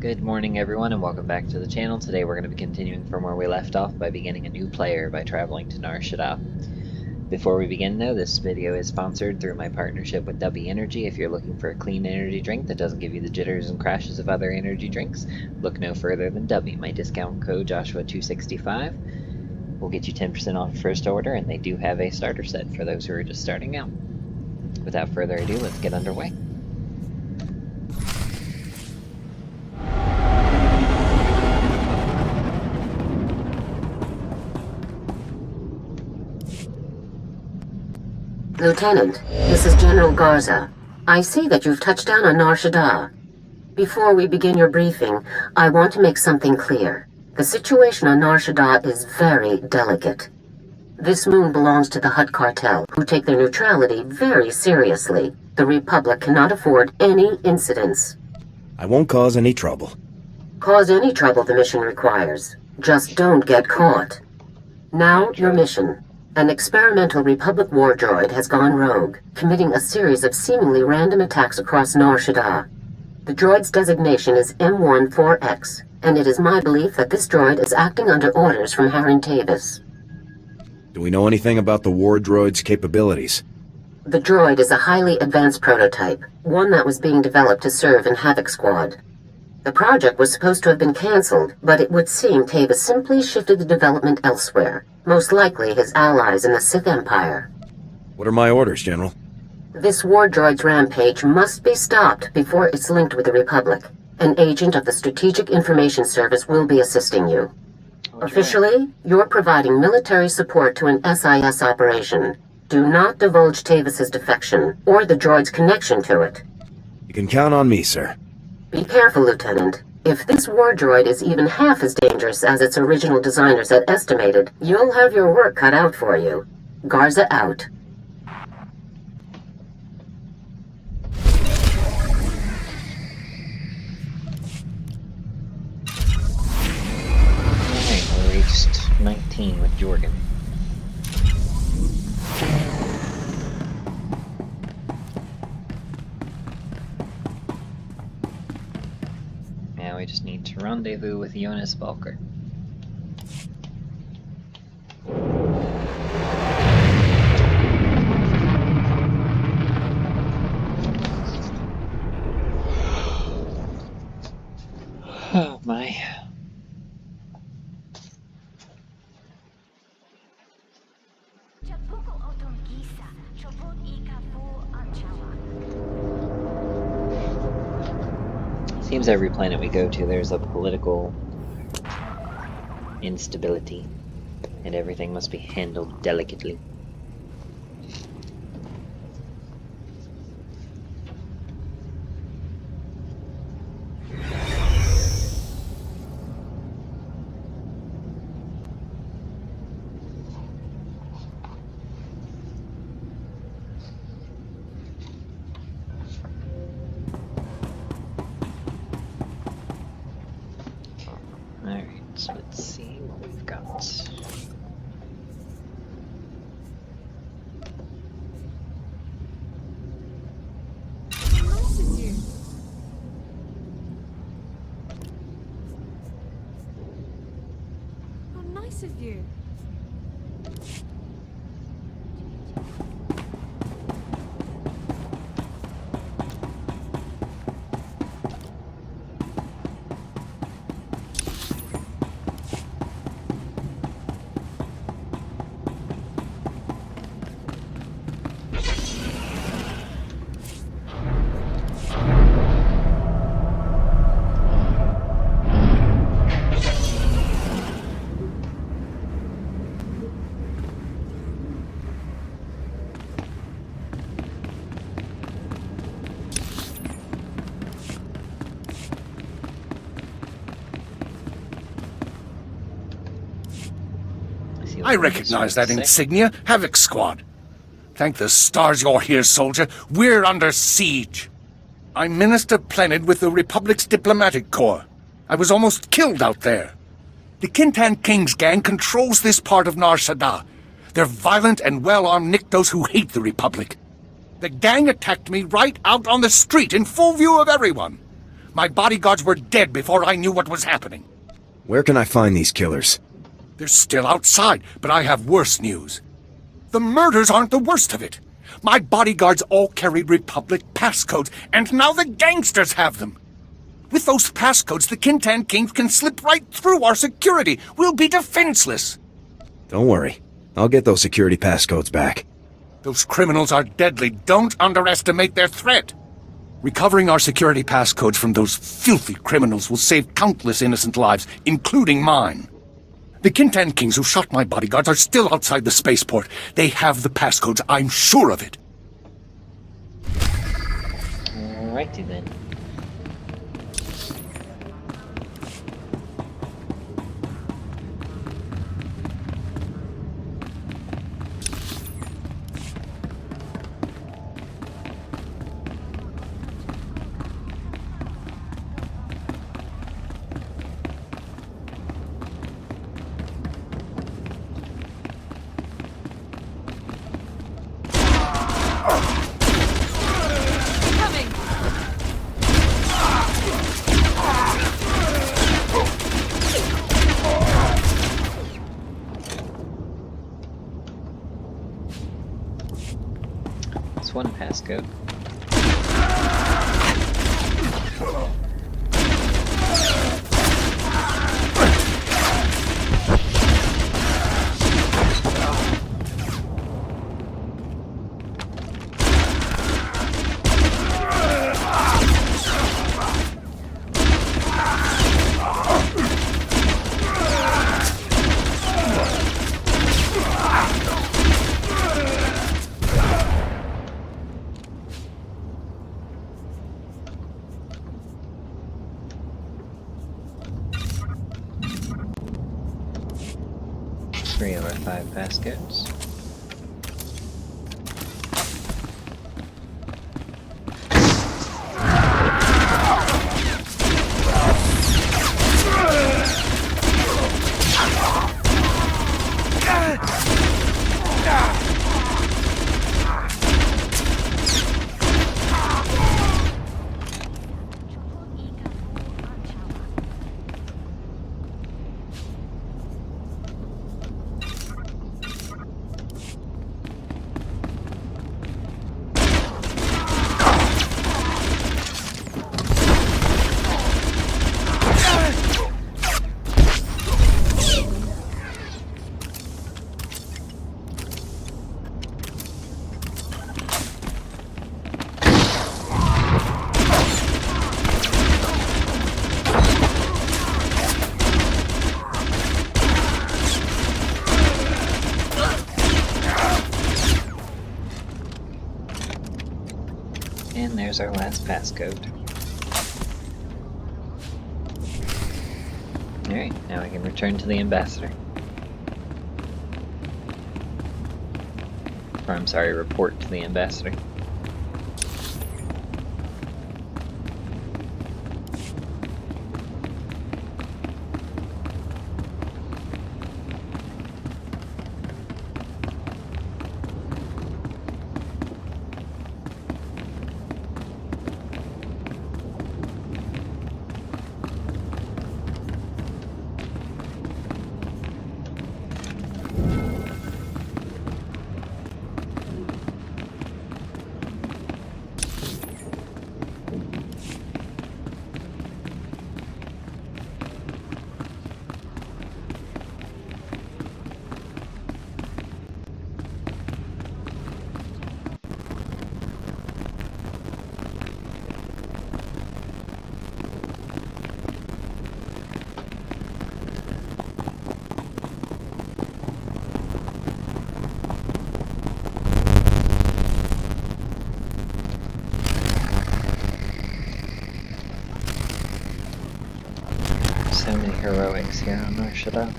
Good morning everyone and welcome back to the channel. Today we're going to be continuing from where we left off by beginning a new player by traveling to Shadaa. Before we begin though, this video is sponsored through my partnership with W Energy. If you're looking for a clean energy drink that doesn't give you the jitters and crashes of other energy drinks, look no further than W. My discount code Joshua265 will get you 10% off your first order, and they do have a starter set for those who are just starting out. Without further ado, let's get underway. Lieutenant, this is General Garza. I see that you've touched down on Shadaa. Before we begin your briefing, I want to make something clear. The situation on Shadaa is very delicate. This moon belongs to the Hutt cartel, who take their neutrality very seriously. The Republic cannot afford any incidents. I won't cause any trouble. Cause any trouble the mission requires. Just don't get caught. Now, your mission. An experimental Republic war droid has gone rogue, committing a series of seemingly random attacks across Shadaa. The droid's designation is M14X, and it is my belief that this droid is acting under orders from Harren Tavis. Do we know anything about the war droid's capabilities? The droid is a highly advanced prototype, one that was being developed to serve in Havoc Squad. The project was supposed to have been cancelled, but it would seem Tavis simply shifted the development elsewhere, most likely his allies in the Sith Empire. What are my orders, General? This war droid's rampage must be stopped before it's linked with the Republic. An agent of the Strategic Information Service will be assisting you. Officially, you're providing military support to an SIS operation. Do not divulge Tavis's defection, or the droid's connection to it. You can count on me, sir. Be careful, Lieutenant. If this war droid is even half as dangerous as its original designers had estimated, you'll have your work cut out for you. Garza out. Alright, we reached 19 with Jorgen. Now we just need to rendezvous with Jonas Valker. Oh my. Seems every planet we go to there's a political instability, and everything must be handled delicately. So let's see what we've got. Nice of you. How nice of you. I recognize that insignia. Havoc Squad. Thank the stars you're here, soldier. We're under siege. I'm Minister Plenid with the Republic's Diplomatic Corps. I was almost killed out there. The Kintan King's gang controls this part of Shadaa. They're violent and well-armed Niktos who hate the Republic. The gang attacked me right out on the street in full view of everyone. My bodyguards were dead before I knew what was happening. Where can I find these killers? They're still outside, but I have worse news. The murders aren't the worst of it. My bodyguards all carried Republic passcodes, and now the gangsters have them. With those passcodes, the Kintan Kings can slip right through our security. We'll be defenseless. Don't worry. I'll get those security passcodes back. Those criminals are deadly. Don't underestimate their threat. Recovering our security passcodes from those filthy criminals will save countless innocent lives, including mine. The Kintan Kings who shot my bodyguards are still outside the spaceport. They have the passcodes, I'm sure of it. Alrighty then. One passcode. Three of our 5 passcodes. And there's our last passcode. Alright, now we can return to the ambassador. Or I'm sorry, report to the ambassador. So many heroics here on Shadaa.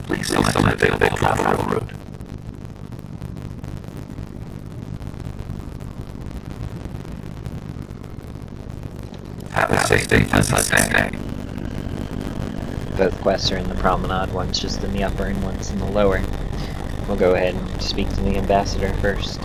Please select an available travel route. Have a safe day. Both quests are in the promenade, one's just in the upper and one's in the lower. We'll go ahead and speak to the ambassador first.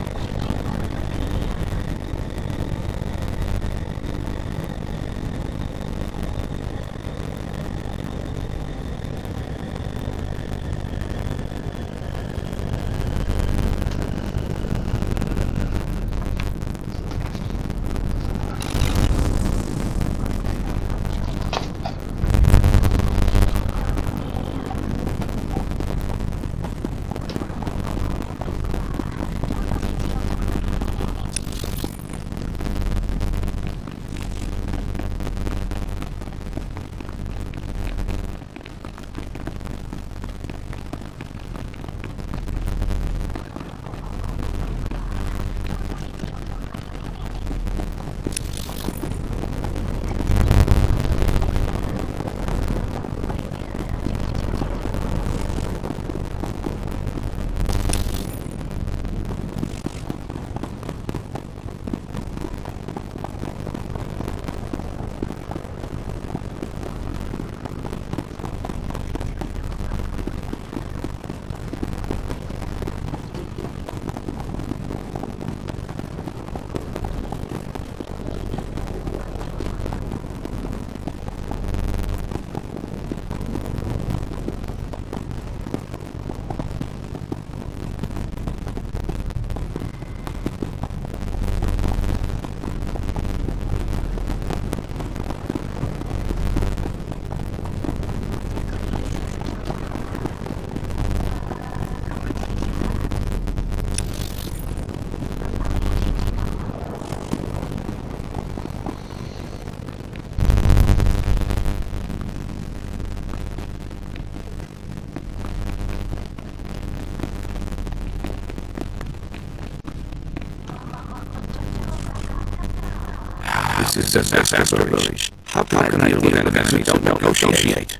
This is a disaster village. How can I deal with enemies who don't negotiate?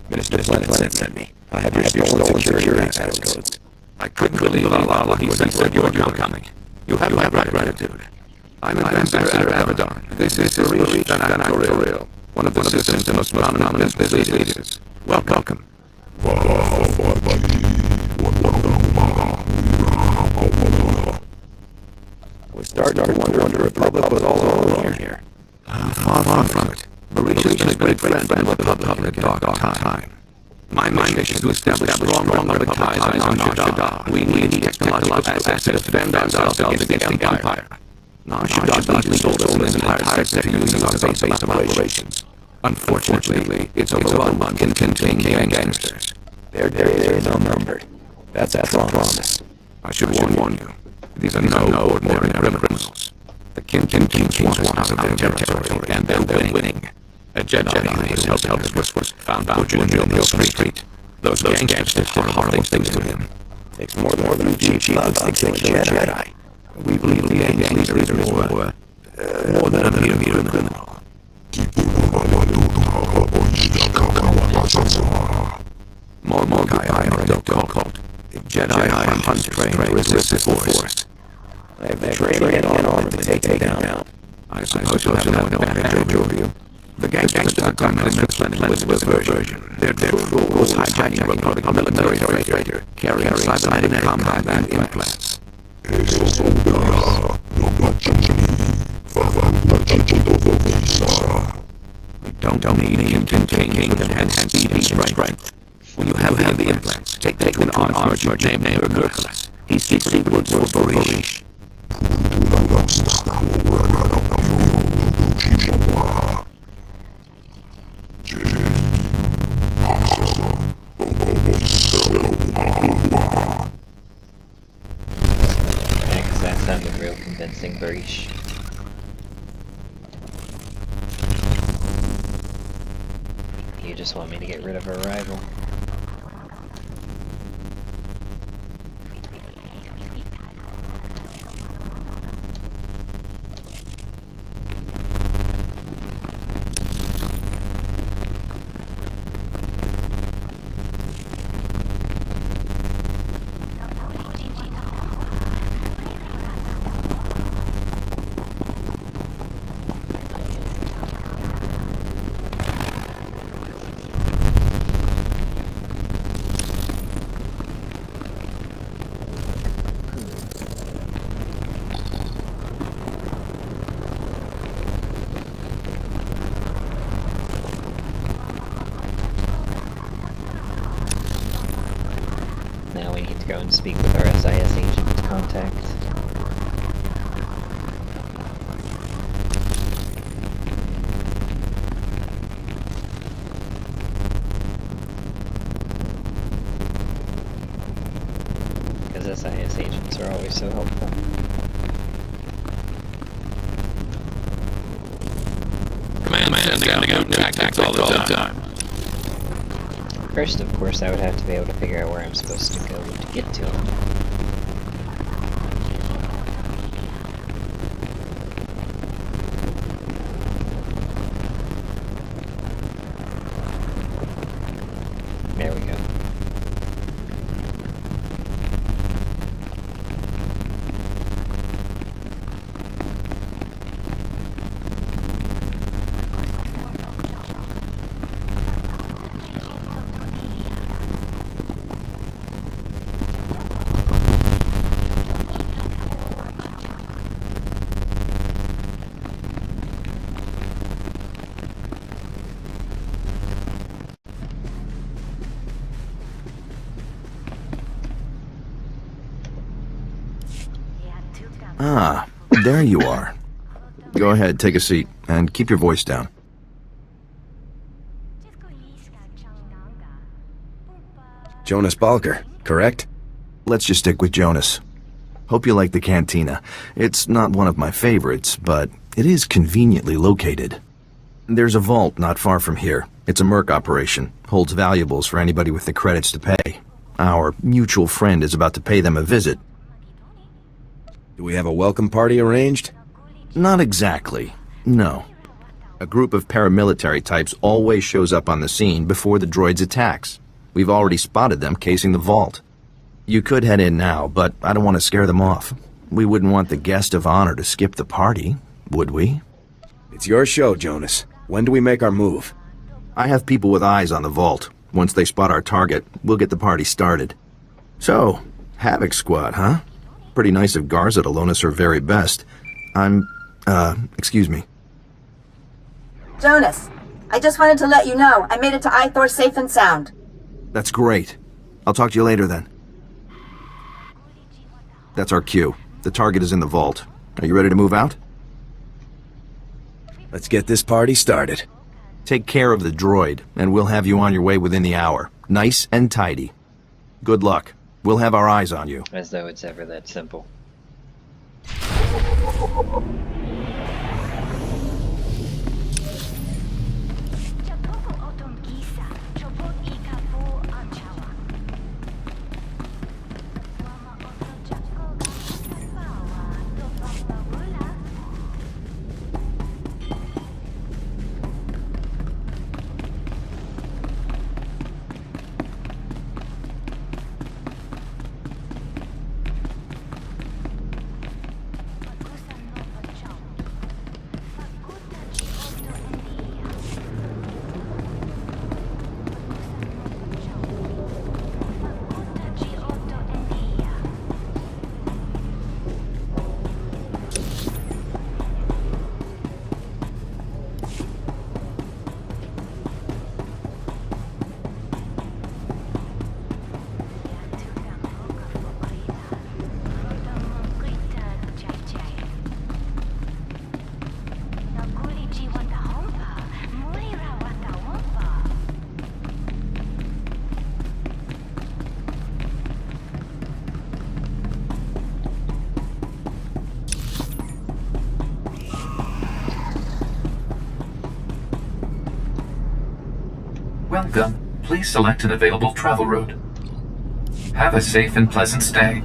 Minister Planet sent me. I have your stolen security passcodes. I couldn't believe what he said you were coming. You have my gratitude. I'm Ambassador Abaddon. This is Relief Danatorial, one of the system's most prominent business leaders. Welcome. We're starting to wonder if the Republic was all alone here. Far from it. Mauritius is a great friend of the Republic at dark time. My mission is to establish strong Republic ties on Shadaa. We need technological assets to defend ourselves against the Empire. Shadaa easily sold us an entire sector to use as our base of operations. Unfortunately, it's overrun by contained gangsters. Their days are numbered. That's a promise. I should warn you. These are no ordinary criminals. The Kings want us out of their territory, and they're winning. A Jedi who helped us found Butcher in Hill Street. Those gangsters did horrible things to him. Takes more than a chief loves to kill a Jedi. We believe the gang leader is more than a mere criminal. Morgai are a cult. The Jedi hunt trained to resist the Force. I have the training and armor to take them down. I suppose you'll have no advantage over you. The gangsters attacked on Minister Planet with version. Their rule was hijacking a Republic military freighter carrying cybernetic combat implants. We don't need a contained with enhanced speed and strength. When you have the implants, take them to an armed merchant named Hercules. He seeks secrets for Barish. Because that sounded real convincing, Barish. You just want me to get rid of her rival. and speak with our SIS agent contact. Because SIS agents are always so helpful. Command sending out tactics all the time. First, of course, I would have to be able to figure out where I'm supposed to go to get to him. There we go. Ah, there you are. Go ahead, take a seat, and keep your voice down. Jonas Balker, correct? Let's just stick with Jonas. Hope you like the cantina. It's not one of my favorites, but it is conveniently located. There's a vault not far from here. It's a merc operation. Holds valuables for anybody with the credits to pay. Our mutual friend is about to pay them a visit. Do we have a welcome party arranged? Not exactly. No. A group of paramilitary types always shows up on the scene before the droid's attacks. We've already spotted them casing the vault. You could head in now, but I don't want to scare them off. We wouldn't want the guest of honor to skip the party, would we? It's your show, Jonas. When do we make our move? I have people with eyes on the vault. Once they spot our target, we'll get the party started. So, Havoc Squad, huh? Pretty nice of Garza to loan us her very best. Excuse me. Jonas, I just wanted to let you know I made it to Ithor safe and sound. That's great. I'll talk to you later then. That's our cue. The target is in the vault. Are you ready to move out? Let's get this party started. Take care of the droid, and we'll have you on your way within the hour. Nice and tidy. Good luck. We'll have our eyes on you. As though it's ever that simple. Welcome. Please select an available travel route. Have a safe and pleasant stay.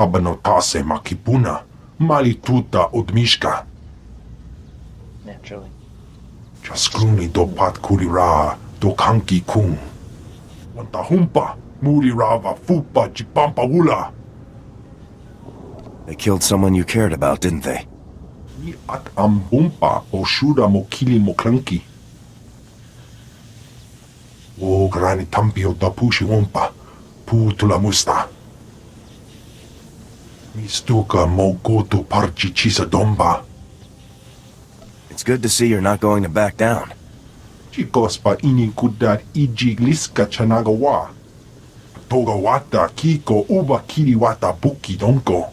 Habanotase makipuna, malituta udmishka. Naturally. Jaskruni do pat kurira do kanki kung. Wanta humpa, murirava fupa jipampa wula. They killed someone you cared about, didn't they? Ni at ambumpa o shura mokili moklanki. O grani tampio da pushi umpa, putula musta. Mistuka mo goto parchi chisa domba. It's good to see you're not going to back down. Chikospa ini kudat iji liska chanagawa. Togawata kiko uba kiriwata buki donko.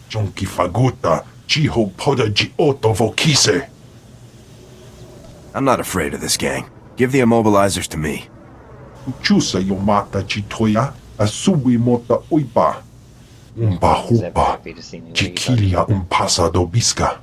Jonki faguta chiho poda ji oto vokise. I'm not afraid of this gang. Give the immobilizers to me. Chusa yomata chitoya asubi mota uipa. Umba hupa chikilia umpasa do biska.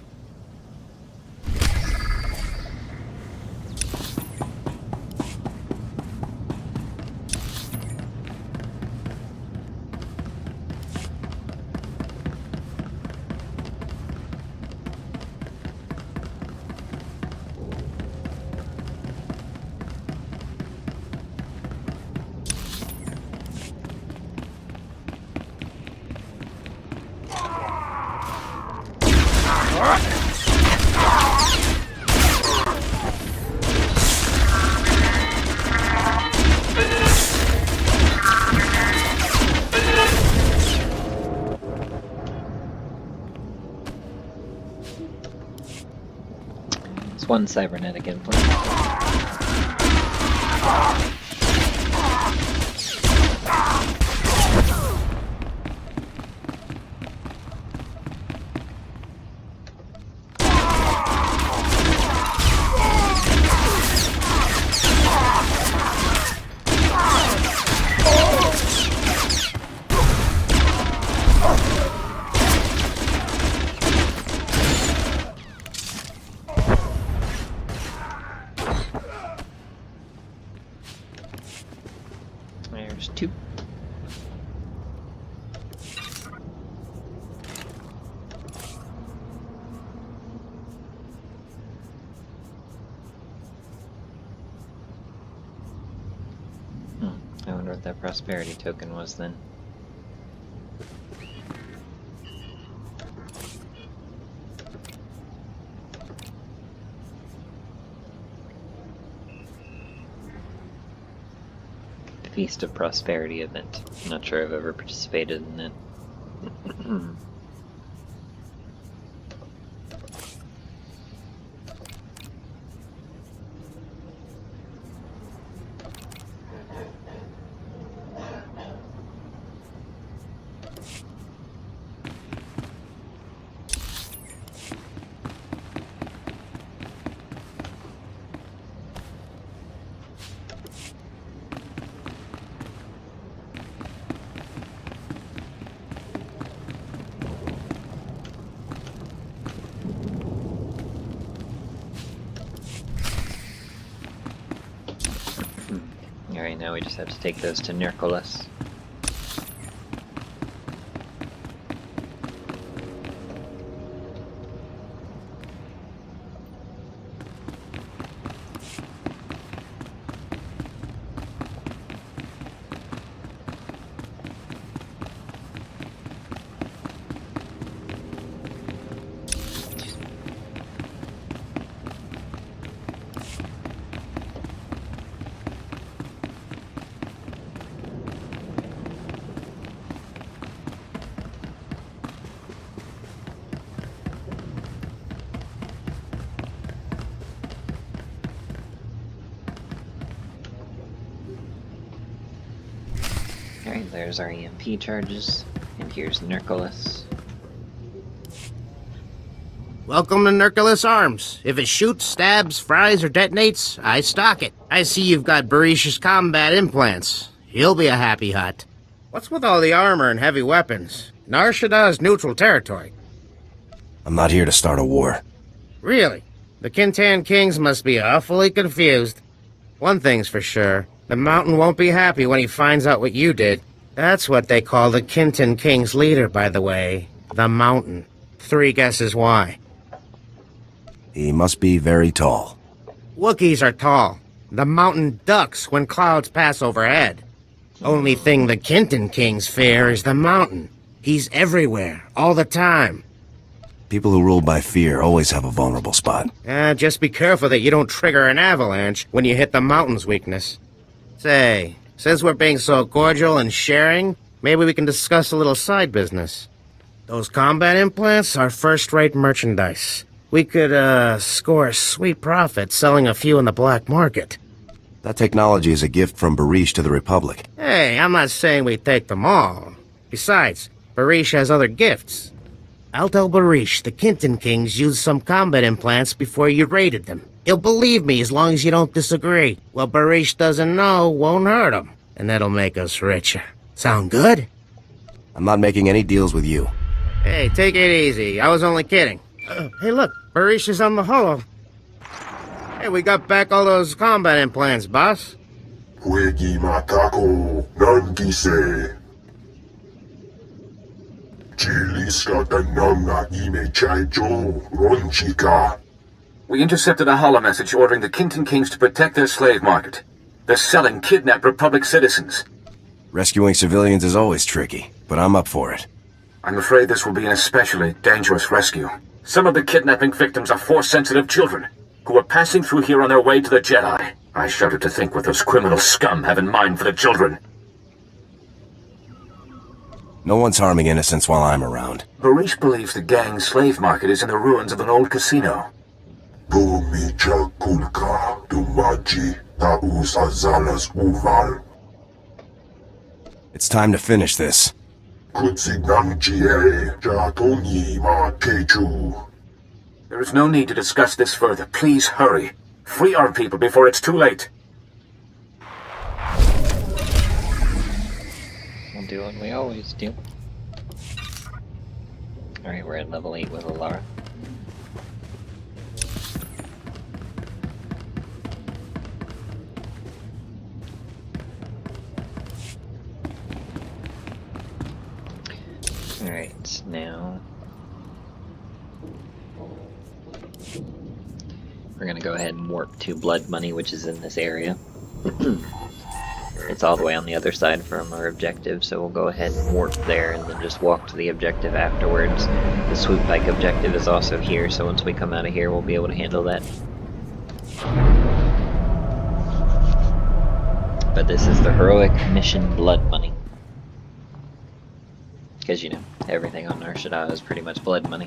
It's one cybernetic implant. There's two. I wonder what that prosperity token was then. Feast of Prosperity event. I'm not sure I've ever participated in it. Alright, now we just have to take those to Nirkolas. Alright, there's our EMP charges, and here's Nirkolas. Welcome to Nirkolas Arms. If it shoots, stabs, fries, or detonates, I stock it. I see you've got Berish's combat implants. He'll be a happy hut. What's with all the armor and heavy weapons? Nar Shadaa is neutral territory. I'm not here to start a war. Really? The Kintan Kings must be awfully confused. One thing's for sure. The Mountain won't be happy when he finds out what you did. That's what they call the Kinton King's leader, by the way. The Mountain. 3 guesses why. He must be very tall. Wookiees are tall. The Mountain ducks when clouds pass overhead. Only thing the Kinton Kings fear is the Mountain. He's everywhere, all the time. People who rule by fear always have a vulnerable spot. Just be careful that you don't trigger an avalanche when you hit the Mountain's weakness. Say, since we're being so cordial and sharing, maybe we can discuss a little side business. Those combat implants are first-rate merchandise. We could, score a sweet profit selling a few in the black market. That technology is a gift from Barish to the Republic. Hey, I'm not saying we take them all. Besides, Barish has other gifts. I'll tell Barish the Kinton Kings used some combat implants before you raided them. He'll believe me as long as you don't disagree. What Barish doesn't know won't hurt him, and that'll make us richer. Sound good? I'm not making any deals with you. Hey, take it easy. I was only kidding. Hey, look, Barish is on the holo. Hey, we got back all those combat implants, boss. Huegi matako nangise. Chiliska tananga ime chaijo ronchika. We intercepted a holo message ordering the Kinton Kings to protect their slave market. They're selling kidnapped Republic citizens. Rescuing civilians is always tricky, but I'm up for it. I'm afraid this will be an especially dangerous rescue. Some of the kidnapping victims are Force-sensitive children who are passing through here on their way to the Jedi. I shudder to think what those criminal scum have in mind for the children. No one's harming innocents while I'm around. Barish believes the gang's slave market is in the ruins of an old casino. Bumicha kulka dumaji taus azalas uval. It's time to finish this. Kutsinamjie jatongi ma kechu. There is no need to discuss this further. Please hurry. Free our people before it's too late. We'll do what we always do. Alright, we're at level 8 with Alara. Alright, now we're gonna go ahead and warp to Blood Money, which is in this area. It's all the way on the other side from our objective, so we'll go ahead and warp there and then just walk to the objective afterwards. The Swoop Pike objective is also here, so once we come out of here we'll be able to handle that. But this is the heroic mission Blood Money. Because, you know, everything on our Shadaa is pretty much blood money.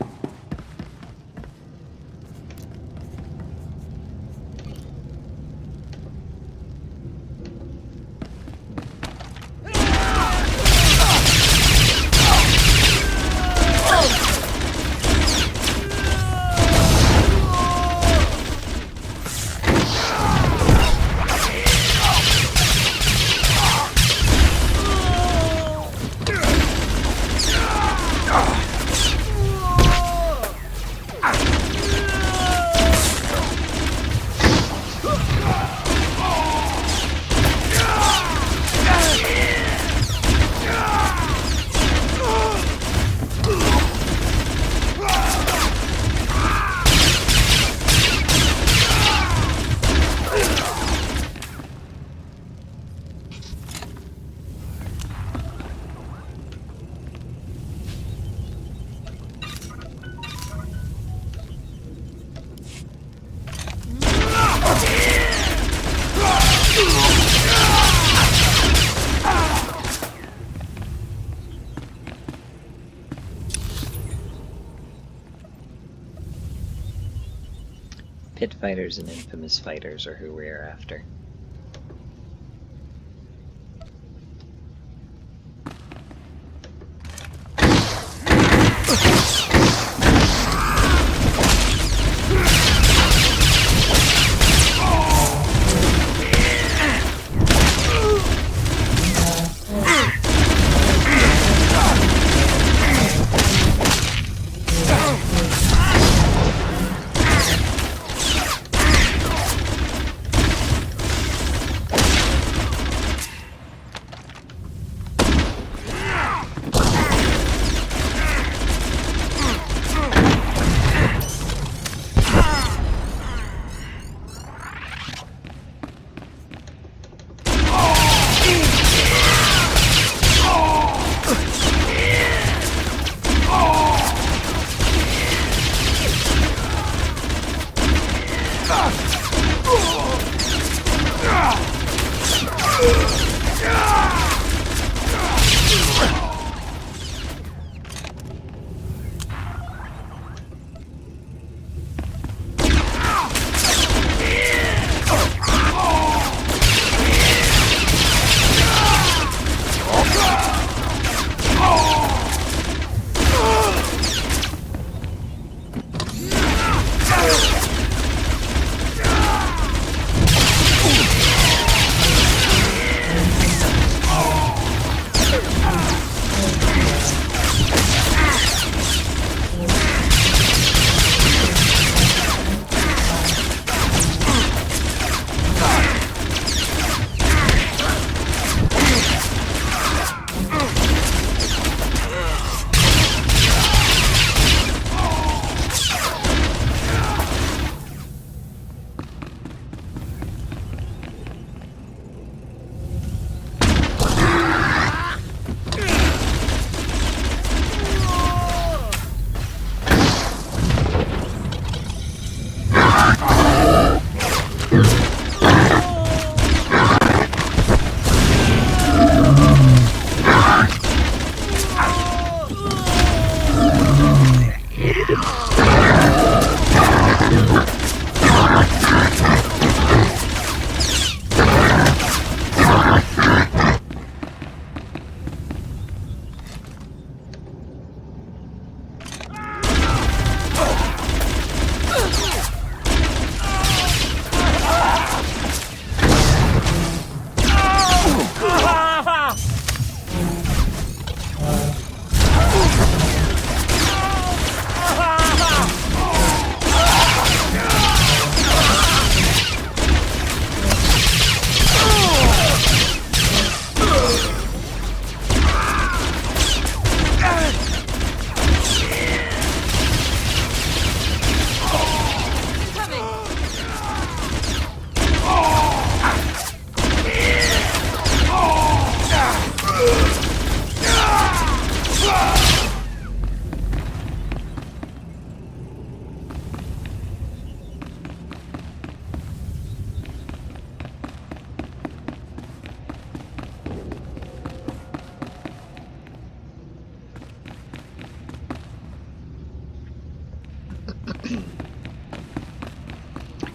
Pit fighters and infamous fighters are who we are after.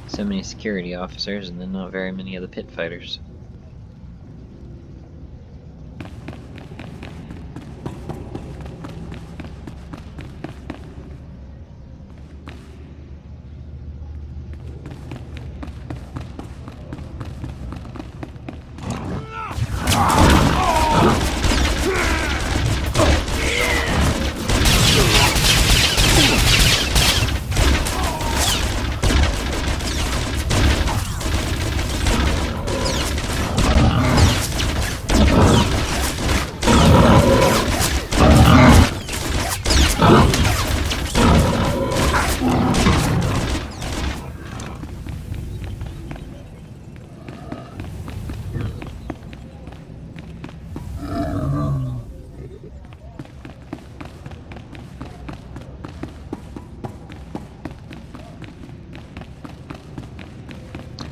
So many security officers and then not very many of the pit fighters.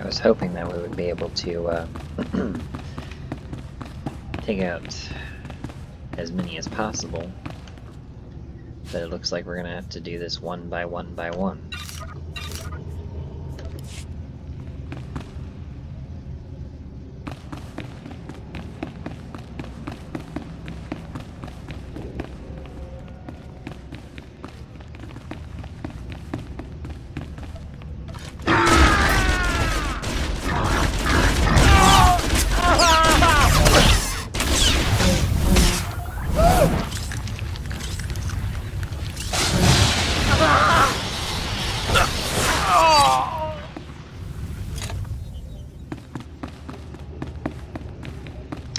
I was hoping that we would be able to take out as many as possible, but it looks like we're gonna have to do this one by one by one.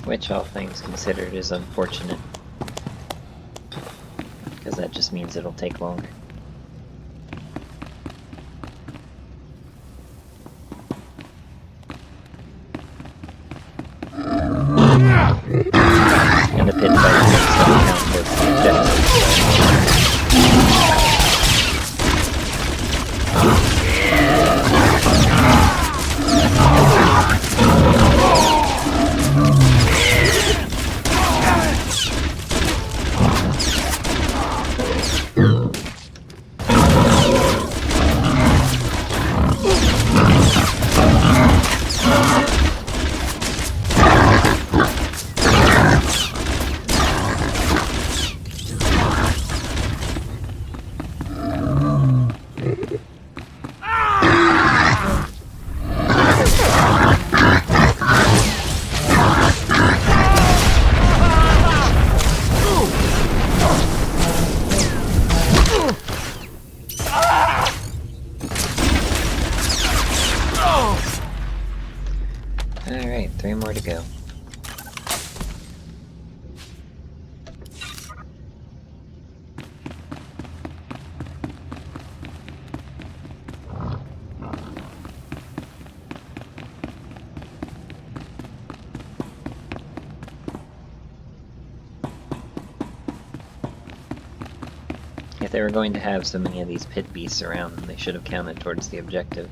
Which, all things considered, is unfortunate, because that just means it'll take longer. And the pit fight takes into account both the objectives. Alright, 3 more to go. If they were going to have so many of these pit beasts around, they should have counted towards the objective.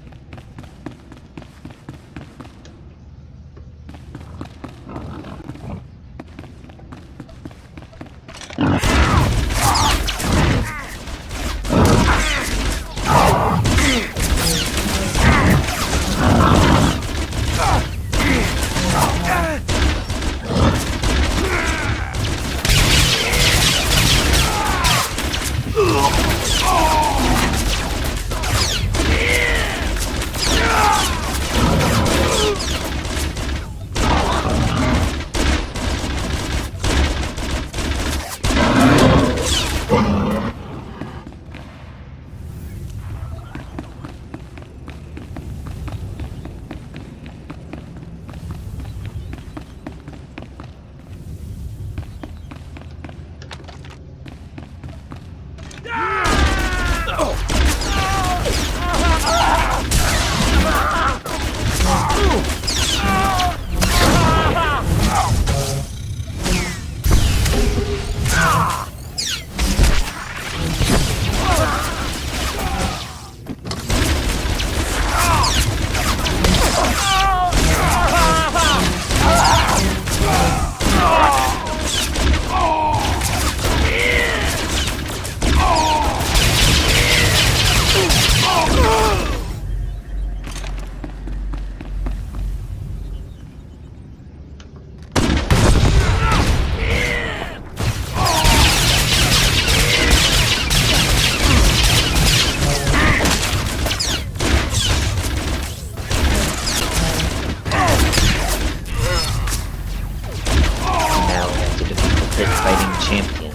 fighting champion.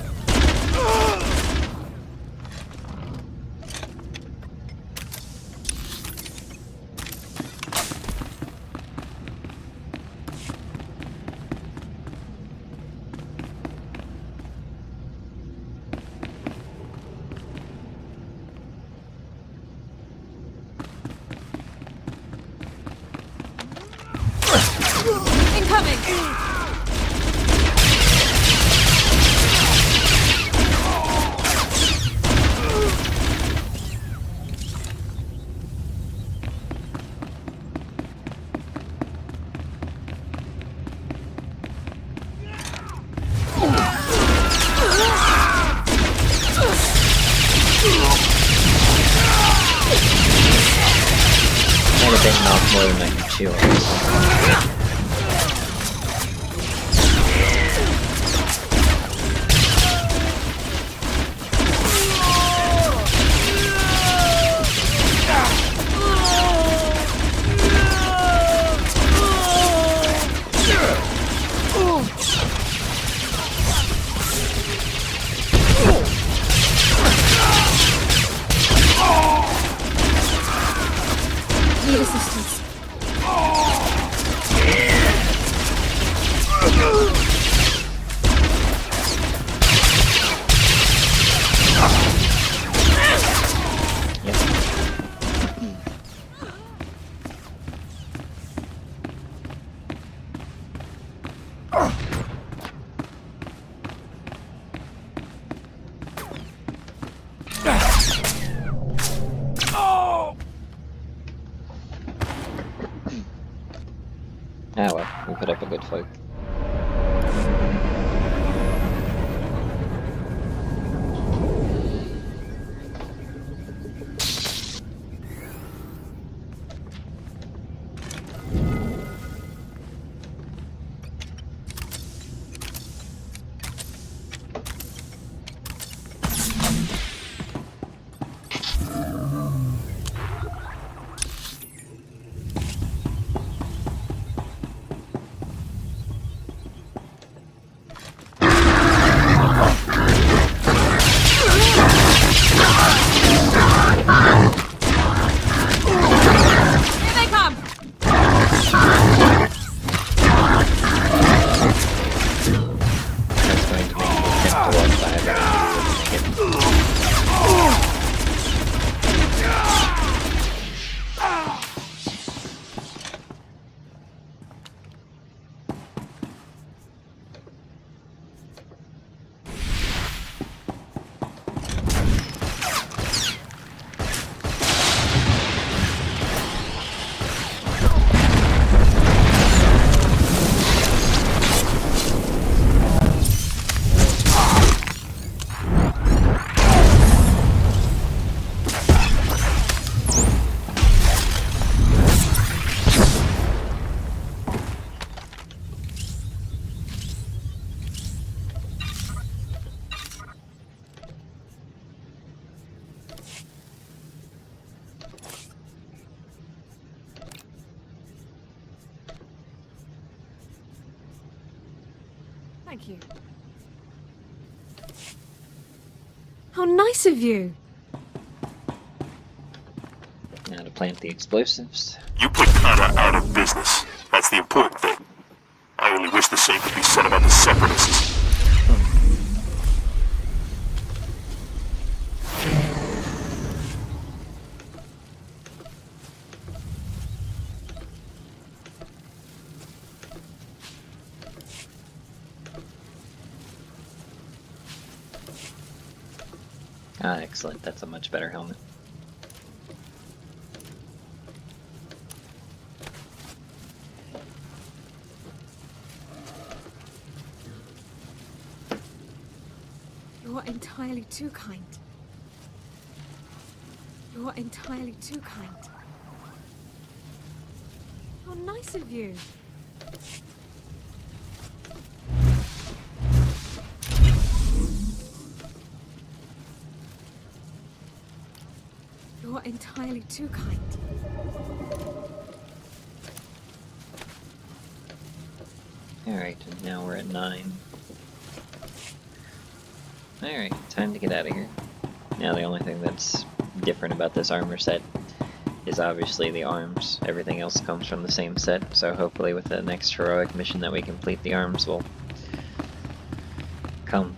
Might have bitten off more than I can chew on. Need assistance. Ah well, we put up a good fight. Thank you. How nice of you. Now to plant the explosives. You put Kata out of business. That's the important thing. I only wish the same could be said about the Separatists. Ah, excellent. That's a much better helmet. You're entirely too kind. You're entirely too kind. How nice of you. You're entirely too kind. Alright, and now we're at 9. Alright, time to get out of here. Now the only thing that's different about this armor set is obviously the arms. Everything else comes from the same set, so hopefully with the next heroic mission that we complete, the arms will come.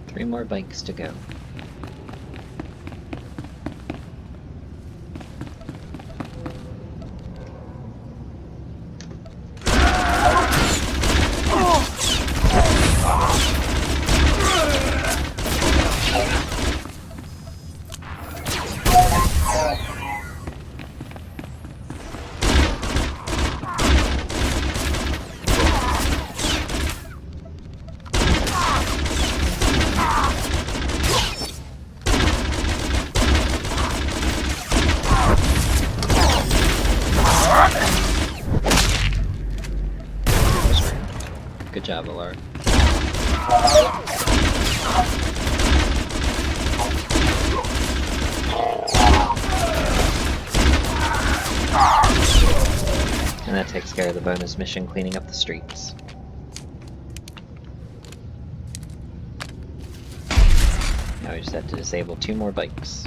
Three more bikes to go. Good job, Alara. And that takes care of the bonus mission, cleaning up the streets. Now we just have to disable 2 more bikes.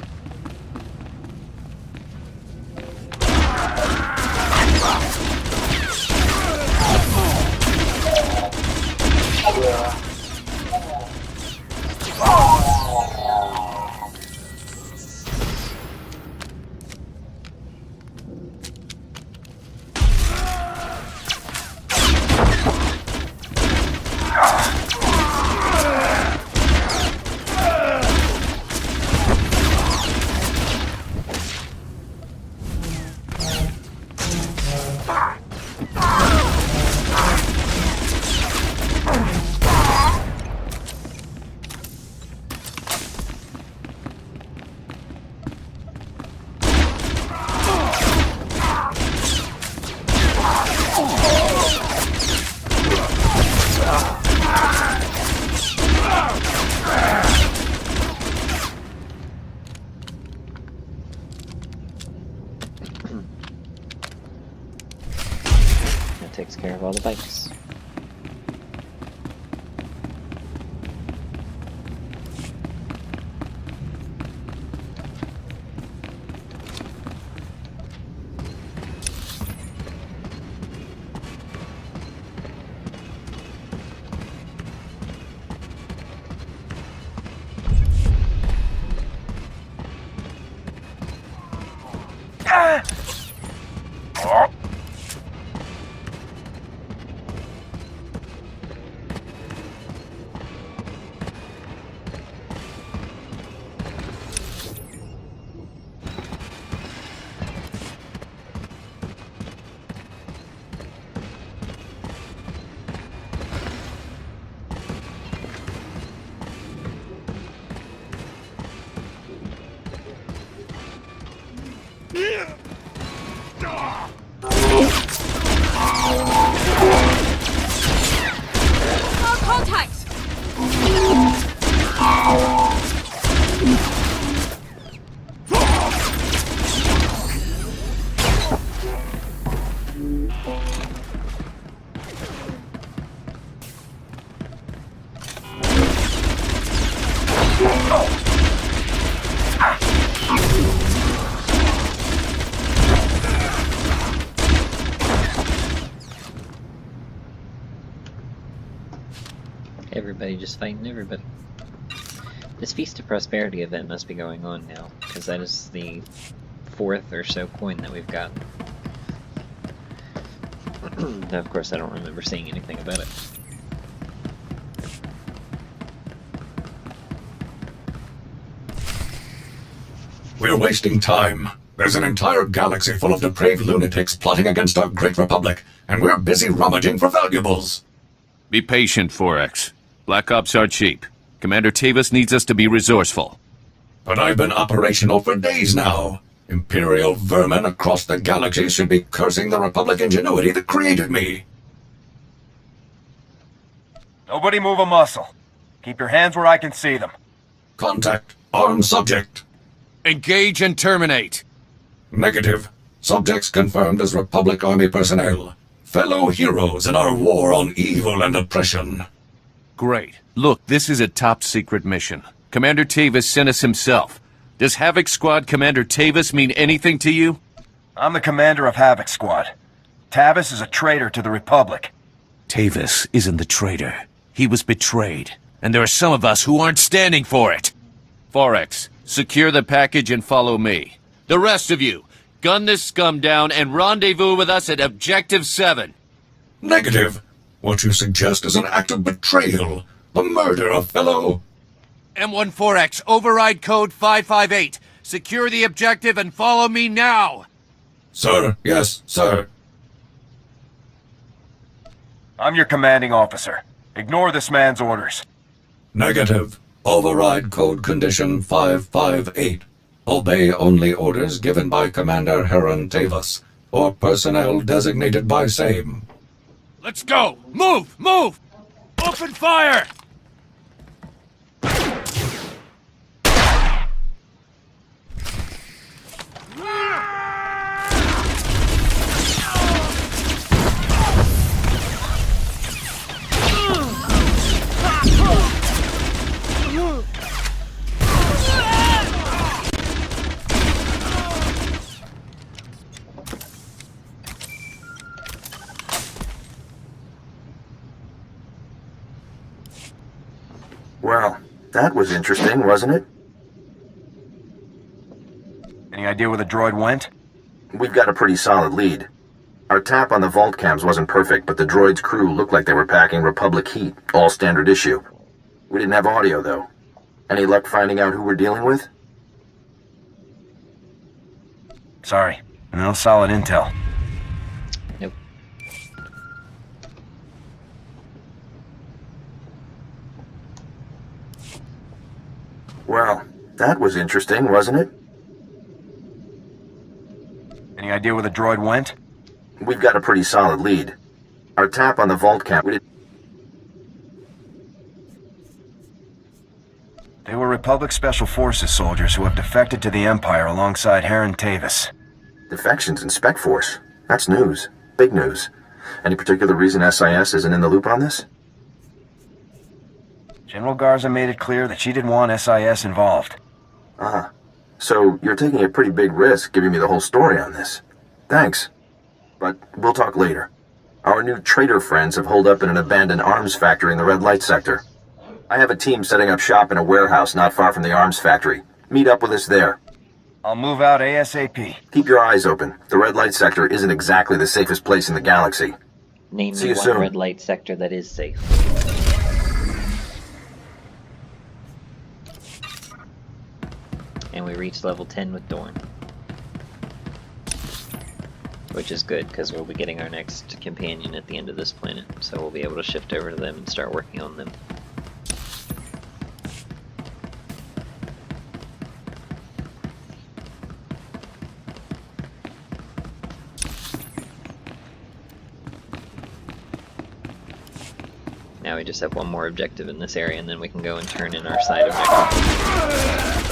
That takes care of all the bikes. Our contact! Everybody just fighting everybody. This Feast of Prosperity event must be going on now, because that is the 4th or so coin that we've got. Now, of course, I don't remember seeing anything about it. We're wasting time. There's an entire galaxy full of depraved lunatics plotting against our great republic, and we're busy rummaging for valuables. Be patient, 4X. Black Ops are cheap. Commander Tavis needs us to be resourceful. But I've been operational for days now. Imperial vermin across the galaxy should be cursing the Republic ingenuity that created me. Nobody move a muscle. Keep your hands where I can see them. Contact. Armed subject. Engage and terminate. Negative. Subjects confirmed as Republic Army personnel. Fellow heroes in our war on evil and oppression. Great. Look, this is a top-secret mission. Commander Tavis sent us himself. Does Havoc Squad Commander Tavis mean anything to you? I'm the commander of Havoc Squad. Tavis is a traitor to the Republic. Tavis isn't the traitor. He was betrayed. And there are some of us who aren't standing for it. 4X, secure the package and follow me. The rest of you, gun this scum down and rendezvous with us at Objective 7. Negative. What you suggest is an act of betrayal. The murder of fellow... M14X, override code 558. Secure the objective and follow me now! Sir, yes, sir. I'm your commanding officer. Ignore this man's orders. Negative. Override code condition 558. Obey only orders given by Commander Heron Tavis, or personnel designated by same. Let's go! Move! Move! Open fire! Well, that was interesting, wasn't it? Any idea where the droid went? We've got a pretty solid lead. Our tap on the vault cams wasn't perfect, but the droid's crew looked like they were packing Republic heat, all standard issue. We didn't have audio, though. Any luck finding out who we're dealing with? Sorry, no solid intel. Nope. Well, that was interesting, wasn't it? Any idea where the droid went? We've got a pretty solid lead. Our tap on the vault cam... They were Republic Special Forces soldiers who have defected to the Empire alongside Heron Tavis. Defections in Spec Force? That's news. Big news. Any particular reason SIS isn't in the loop on this? General Garza made it clear that she didn't want SIS involved. Ah. So you're taking a pretty big risk giving me the whole story on this. Thanks. But we'll talk later. Our new traitor friends have holed up in an abandoned arms factory in the red light sector. I have a team setting up shop in a warehouse not far from the arms factory. Meet up with us there. I'll move out ASAP. Keep your eyes open. The red light sector isn't exactly the safest place in the galaxy. Name See me you one soon. red light sector that is safe. And we reached level 10 with Dorn. Which is good, because we'll be getting our next companion at the end of this planet, so we'll be able to shift over to them and start working on them. we just have one more objective in this area, and then we can go and turn in our side objective.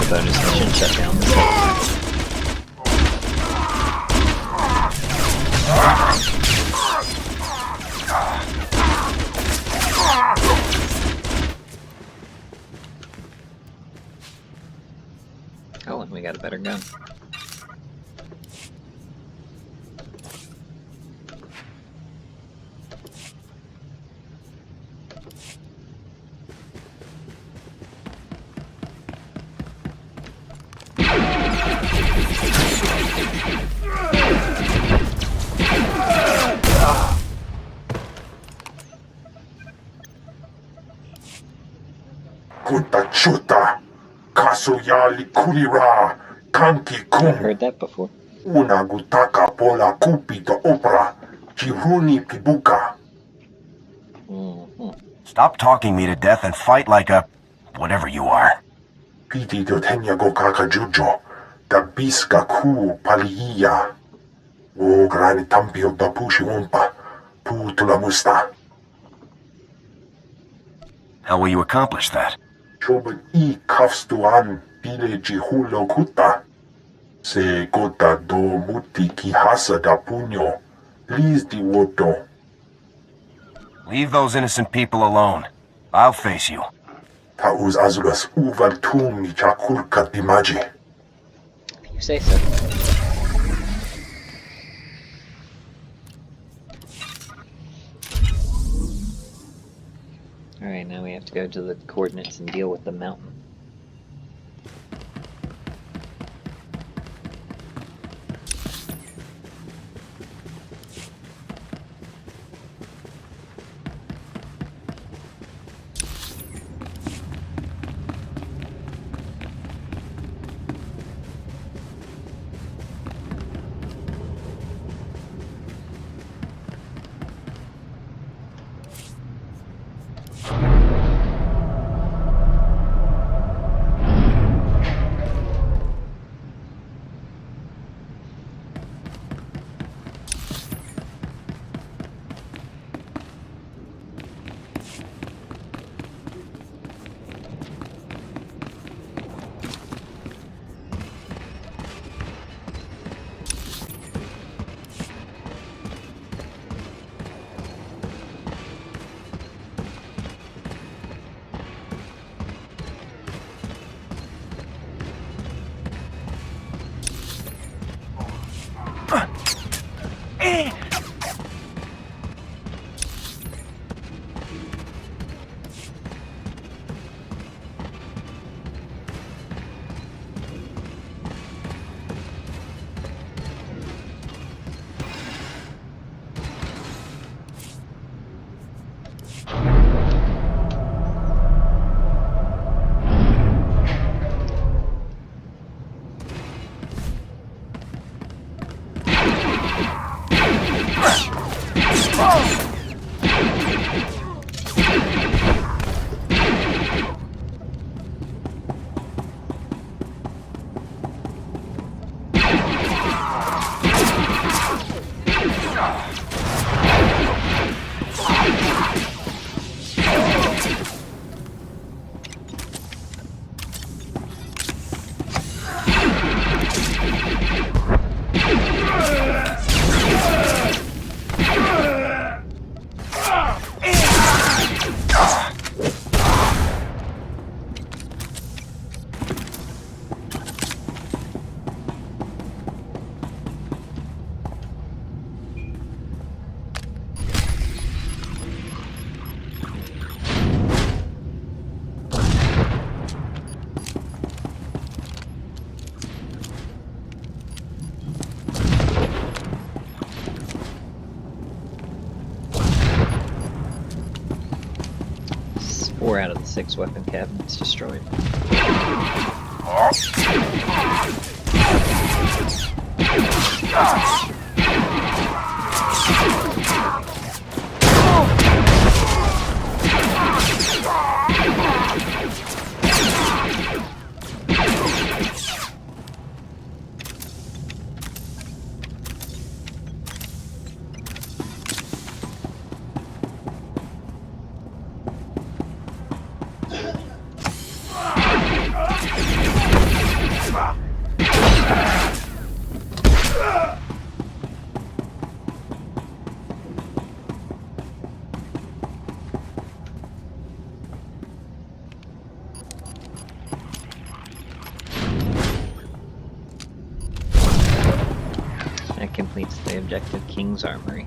Bonus mission shut down the site. Oh, and we got a better gun. Kutachuta, Kasuyali Kulira, Kanki Kum. Heard that before. Una gutaka pola kupito opera, Chihuni Pibuka. Stop talking me to death and fight like a... whatever you are. Piti do tenya go kaka jujo, da biska ku paliya. O grani tampio da pushi umpa, putula musta. How will you accomplish that? Chobut I kafstuan pile jihulo kuta. Se gota do muti ki hasa da puño, liz di woto. Leave those innocent people alone. I'll face you. Tauz azugas uval tum ni chakulka dimaji. You say so. Alright, now we have to go to the coordinates and deal with the mountain. 4 out of the 6 weapon cabinets destroyed. That completes the objective King's Armory.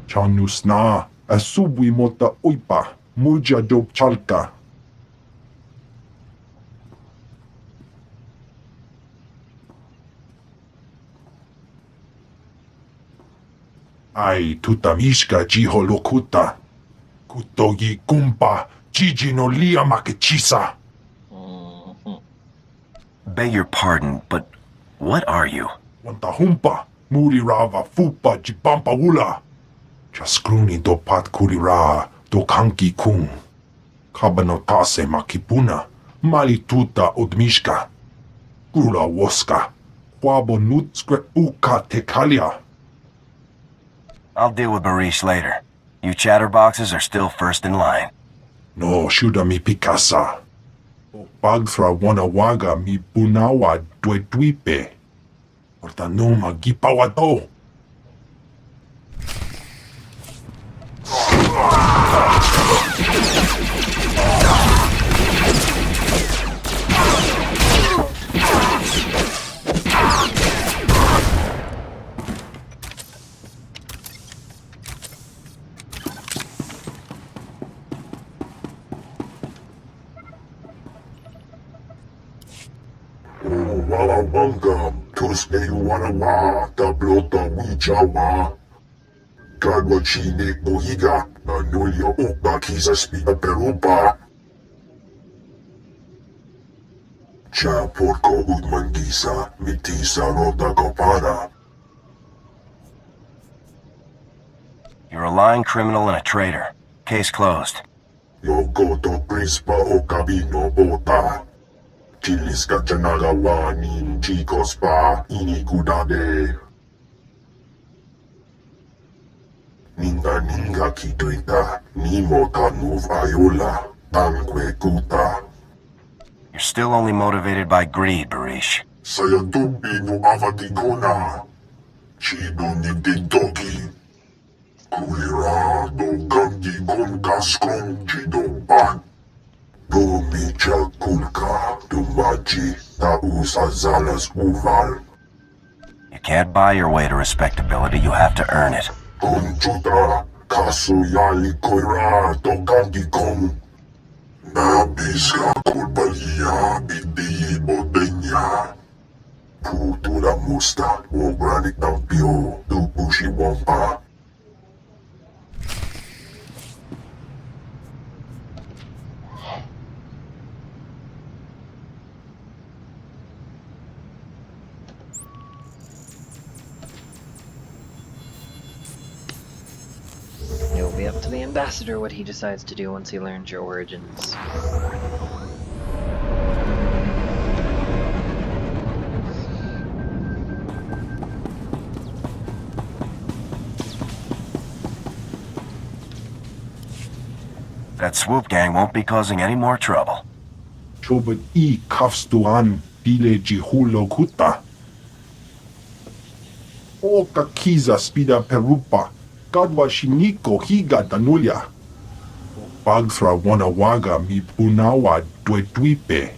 Chanusna, asubwi mota uipa, muja dop chalka. Ai tutamishka jiho lokuta. Kutogi kumpa, jiji no lia makechisa. Beg your pardon, but what are you? Wantahumpa, murirava fupa jipampa wula. Jaskruni do pat kurira do kanki kung. Kabanotase makipuna, malituta odmishka. Gula woska, kwabo nutskwe uka tekalia. I'll deal with Barish later. You chatterboxes are still first in line. No, shuda mi pikasa. Pagthra wanawaga mi punawa dwetuipe. Ortanoma gipawato. Walawanga, Tusne Wanawa, Tablota Wijawa. Kadwa Chine Bohiga, Nanulio Ukba Kisa Spina Perupa. Cha Porco Udmangisa, Mitisa Rota Copada. You're a lying criminal and a traitor. Case closed. Yogoto Crispa o Cabino Bota. Chiliska Chanagawa Nin Chicospa Inikudade. Ninga kituita, nimo tanuv ayola, tanque kuta. You're still only motivated by greed, Barish. Sayadumbi no avadigona. Chido ni dindogi. Kulira do gangi gon gaskong chido ban. Do micha kulka, do maji, ta usazalas uval. You can't buy your way to respectability, you have to earn it. Conchuta, kaso yali koira do gangi kong. Nabisga kulbalia, bidi bodenya. Putura musta, organic tampio, do pushi wampa. It'll be up to the ambassador what he decides to do once he learns your origins. That swoop gang won't be causing any more trouble. Chobot I kafstuan bile jihulo kuta. O kakiza spida perupa, gadwa shiniko higa danulia. Bagthra wanawaga mi punawa dwedwipe.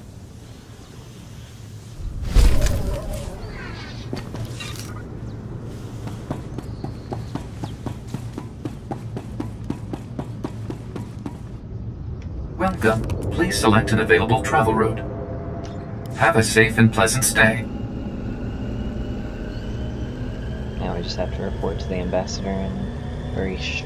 Welcome. Please select an available travel route. Have a safe and pleasant stay. Now we just have to report to the ambassador in Barish.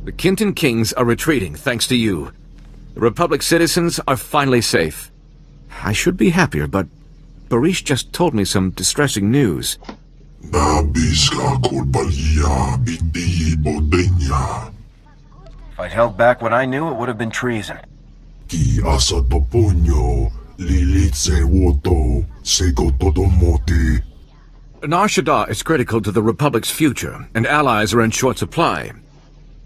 The Kintan Kings are retreating, thanks to you. The Republic citizens are finally safe. I should be happier, but Barish just told me some distressing news. If I'd held back what I knew, it would have been treason. Nar Shadaa is critical to the Republic's future, and allies are in short supply.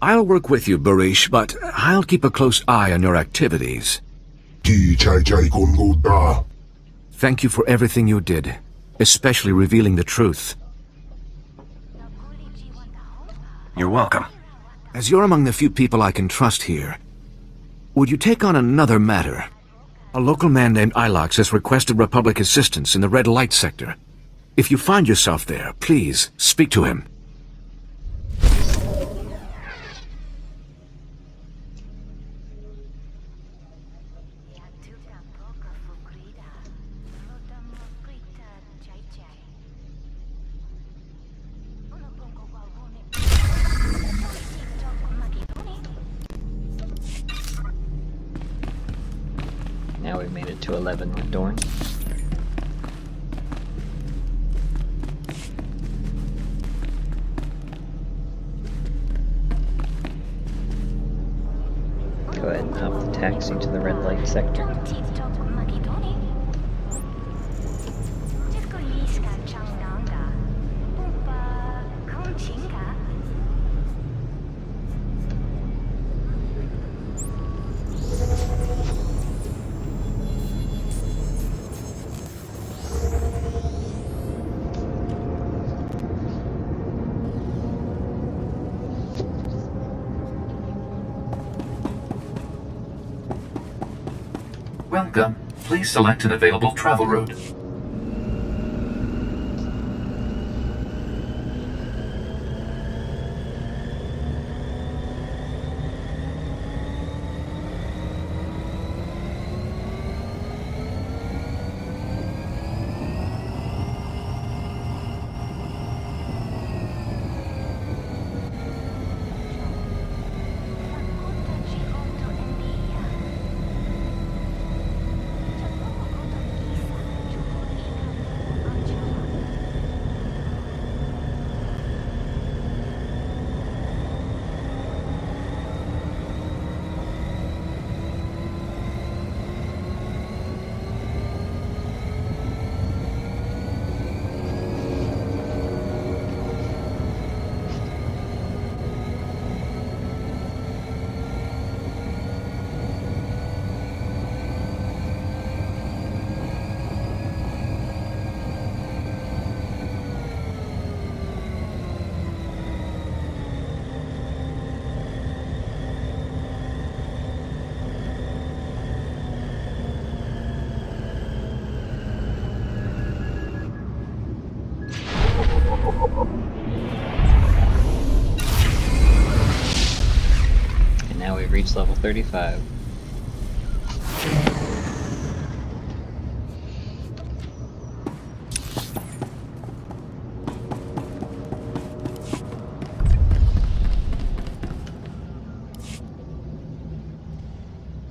I'll work with you, Barish, but I'll keep a close eye on your activities. Thank you for everything you did, especially revealing the truth. You're welcome. As you're among the few people I can trust here, would you take on another matter? A local man named Ilox has requested Republic assistance in the Red Light sector. If you find yourself there, please speak to him. we made it to 11 with Dorn. Go ahead and hop the taxi to the red light sector. Welcome. Please select an available travel route. And now we've reached level 35.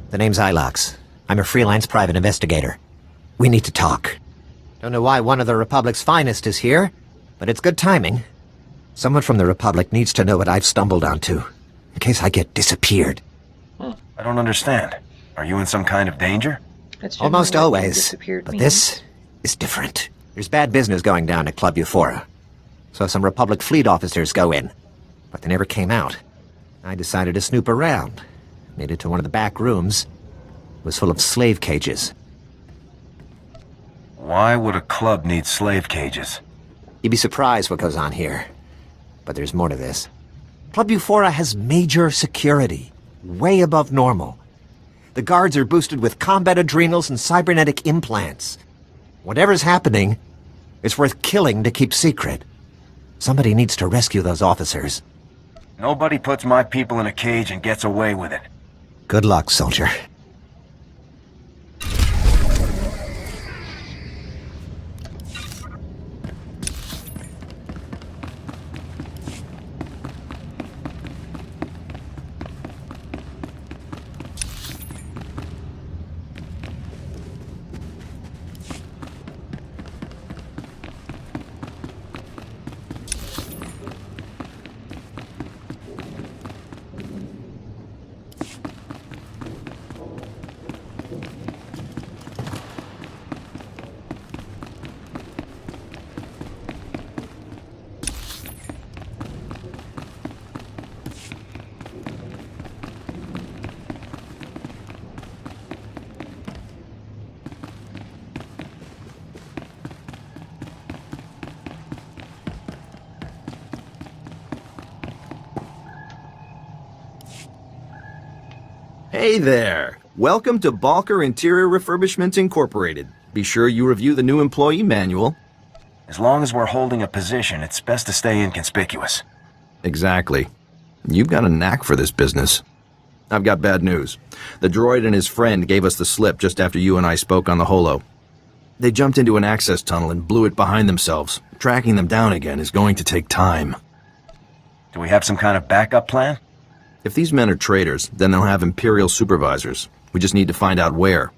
The name's Ilox. I'm a freelance private investigator. We need to talk. Don't know why one of the Republic's finest is here, but it's good timing. Someone from the Republic needs to know what I've stumbled onto, in case I get disappeared. I don't understand. Are you in some kind of danger? Almost always, but this is different. There's bad business going down at Club Euphora. So some Republic fleet officers go in, but they never came out. I decided to snoop around. Made it to one of the back rooms. It was full of slave cages. Why would a club need slave cages? You'd be surprised what goes on here. But there's more to this. Club Euphora has major security. Way above normal. The guards are boosted with combat adrenals and cybernetic implants. Whatever's happening, it's worth killing to keep secret. Somebody needs to rescue those officers. Nobody puts my people in a cage and gets away with it. Good luck, soldier. Hey there! Welcome to Balker Interior Refurbishments Incorporated. Be sure you review the new employee manual. As long as we're holding a position, it's best to stay inconspicuous. Exactly. You've got a knack for this business. I've got bad news. The droid and his friend gave us the slip just after you and I spoke on the holo. They jumped into an access tunnel and blew it behind themselves. Tracking them down again is going to take time. Do we have some kind of backup plan? If these men are traitors, then they'll have Imperial supervisors. We just need to find out where.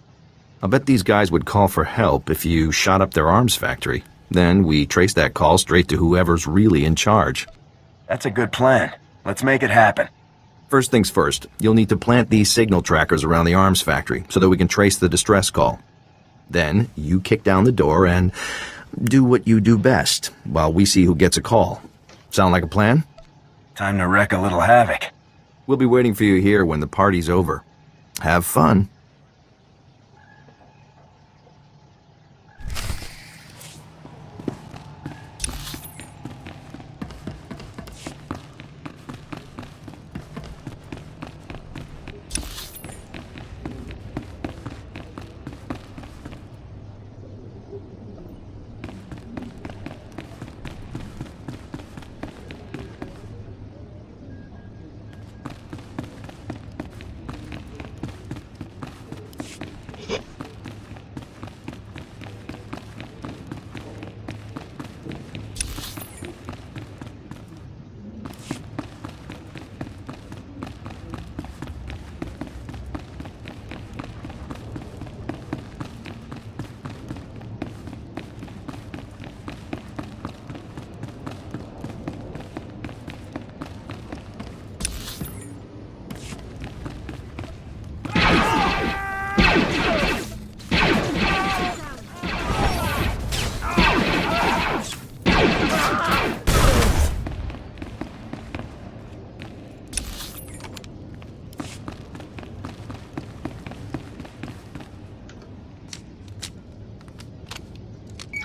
I'll bet these guys would call for help if you shot up their arms factory. Then we trace that call straight to whoever's really in charge. That's a good plan. Let's make it happen. First things first, you'll need to plant these signal trackers around the arms factory so that we can trace the distress call. Then, you kick down the door and do what you do best while we see who gets a call. Sound like a plan? Time to wreak a little havoc. We'll be waiting for you here when the party's over. Have fun.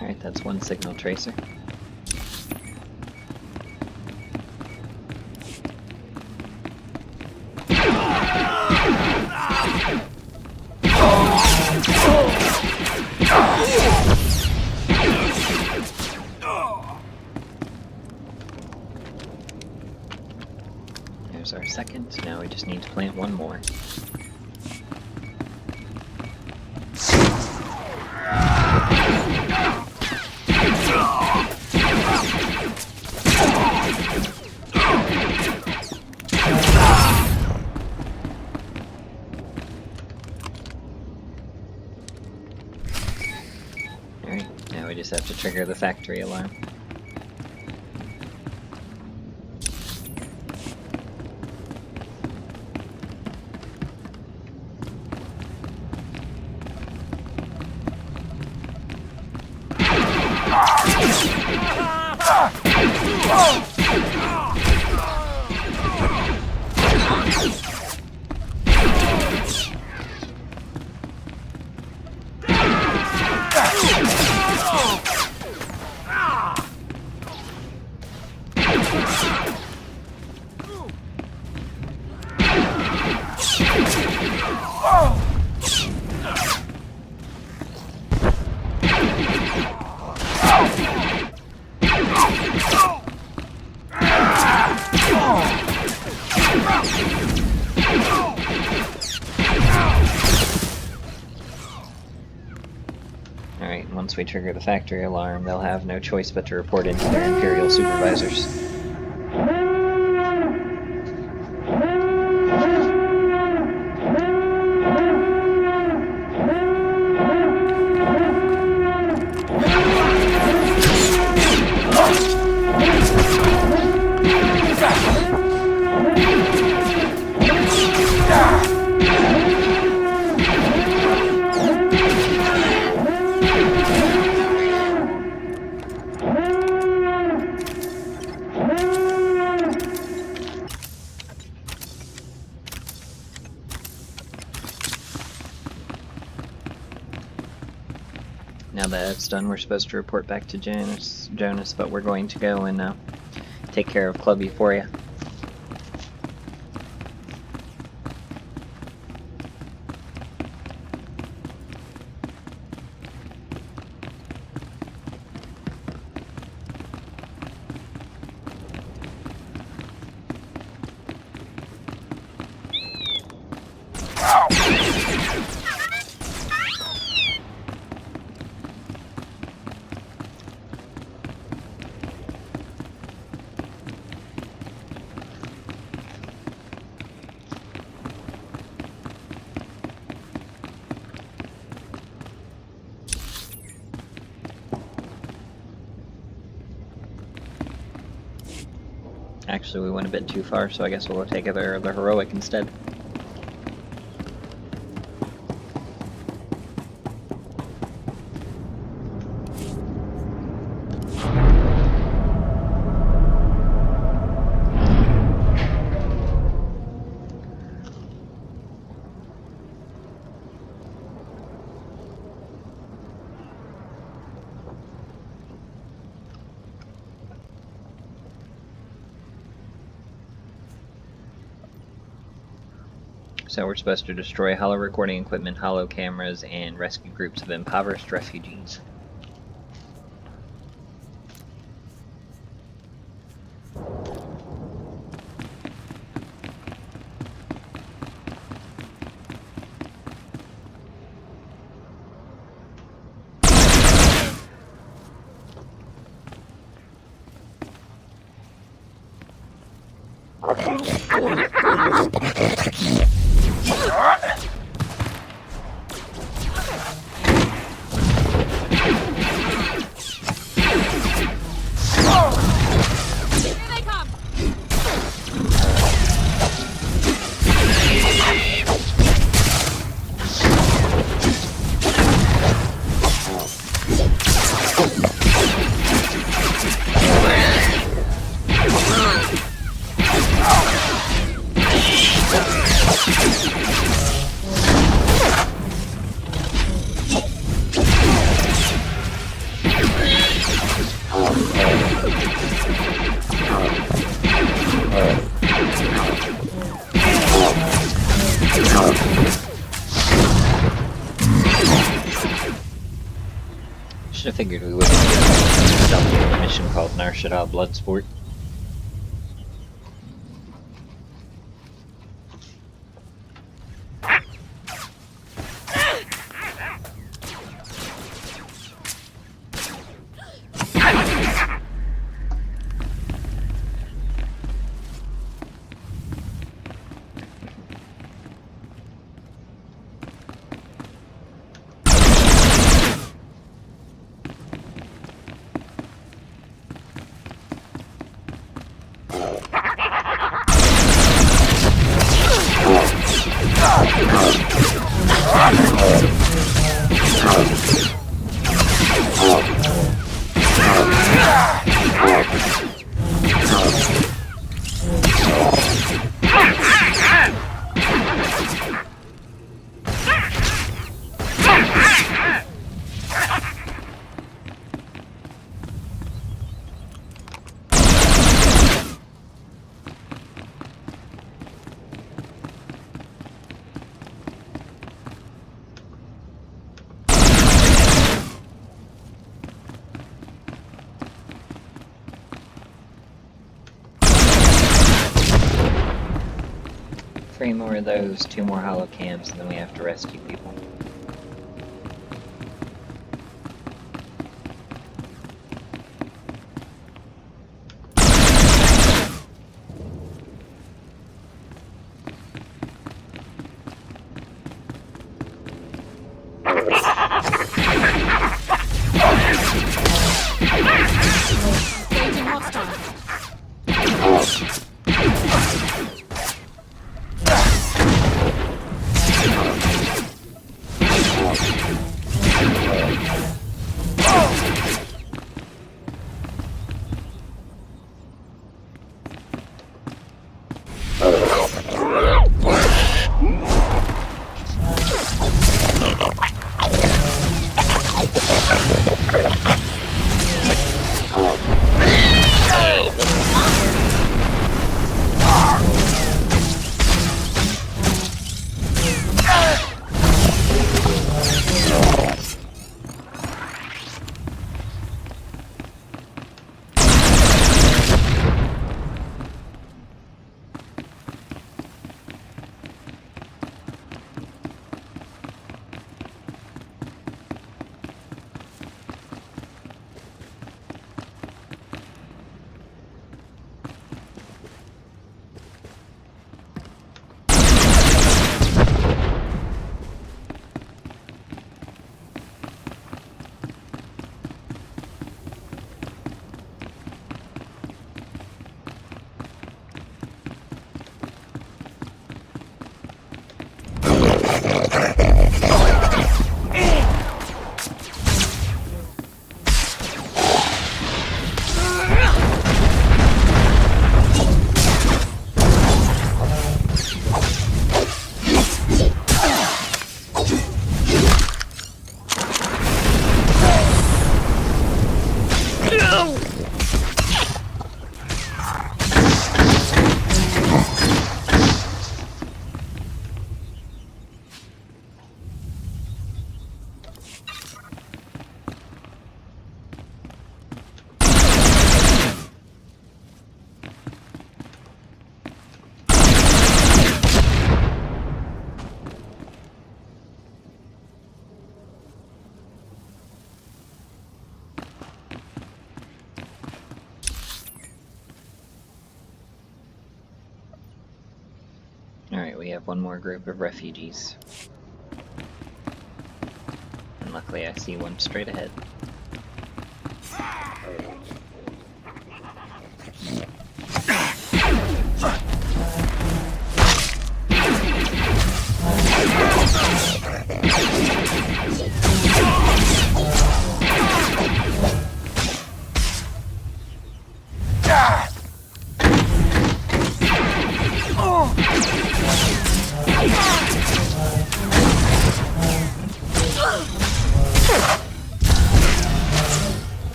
Alright, that's one signal tracer. There's our second. Now we just need to plant one more. Alright, now we just have to trigger the factory alarm. Alright, once we trigger the factory alarm, they'll have no choice but to report into their Imperial supervisors. Now that it's done, we're supposed to report back to Jonas, but we're going to go and take care of Clubby for you. Actually, we went a bit too far, so I guess we'll take the heroic instead. So we're supposed to destroy holo recording equipment, holo cameras, and rescue groups of impoverished refugees. Should have figured we would have done a mission called Shadaa Bloodsport. Three more of those, 2 more holo cams, and then we have to rescue people. Engaging hostile. Alright, we have one more group of refugees. And luckily I see one straight ahead.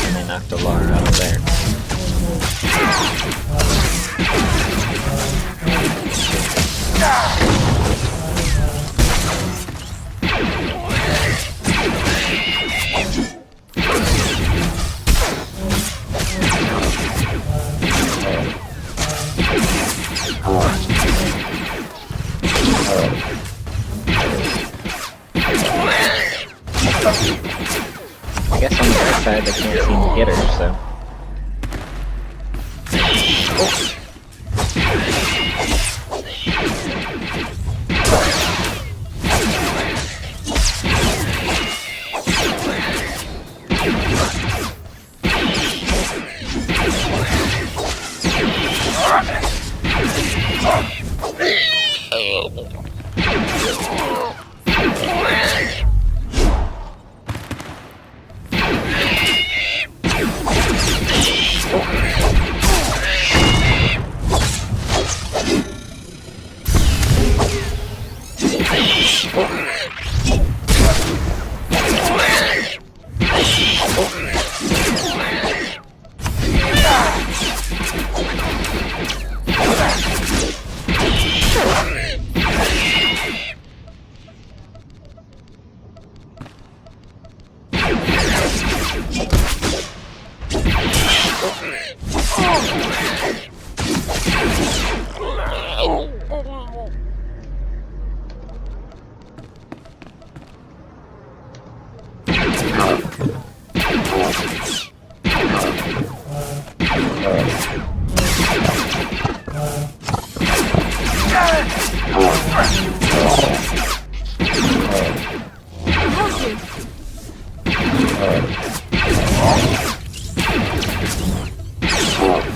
And they knocked a Lar out of there. I guess on the right side they can't seem to get her, so...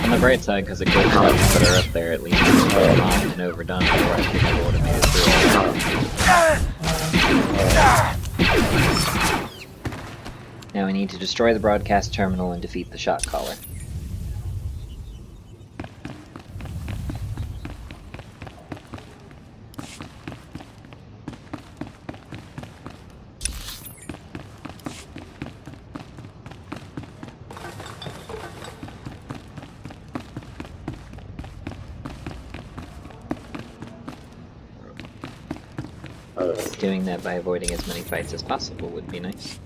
On the bright side, because it could have put her up there at least locked and overdone, otherwise we never would have made it through. Now we need to destroy the broadcast terminal and defeat the shot caller. Doing that by avoiding as many fights as possible would be nice.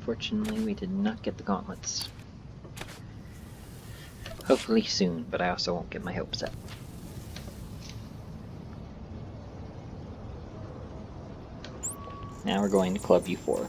Unfortunately, we did not get the gauntlets. Hopefully soon, but I also won't get my hopes up. Now we're going to Club U4.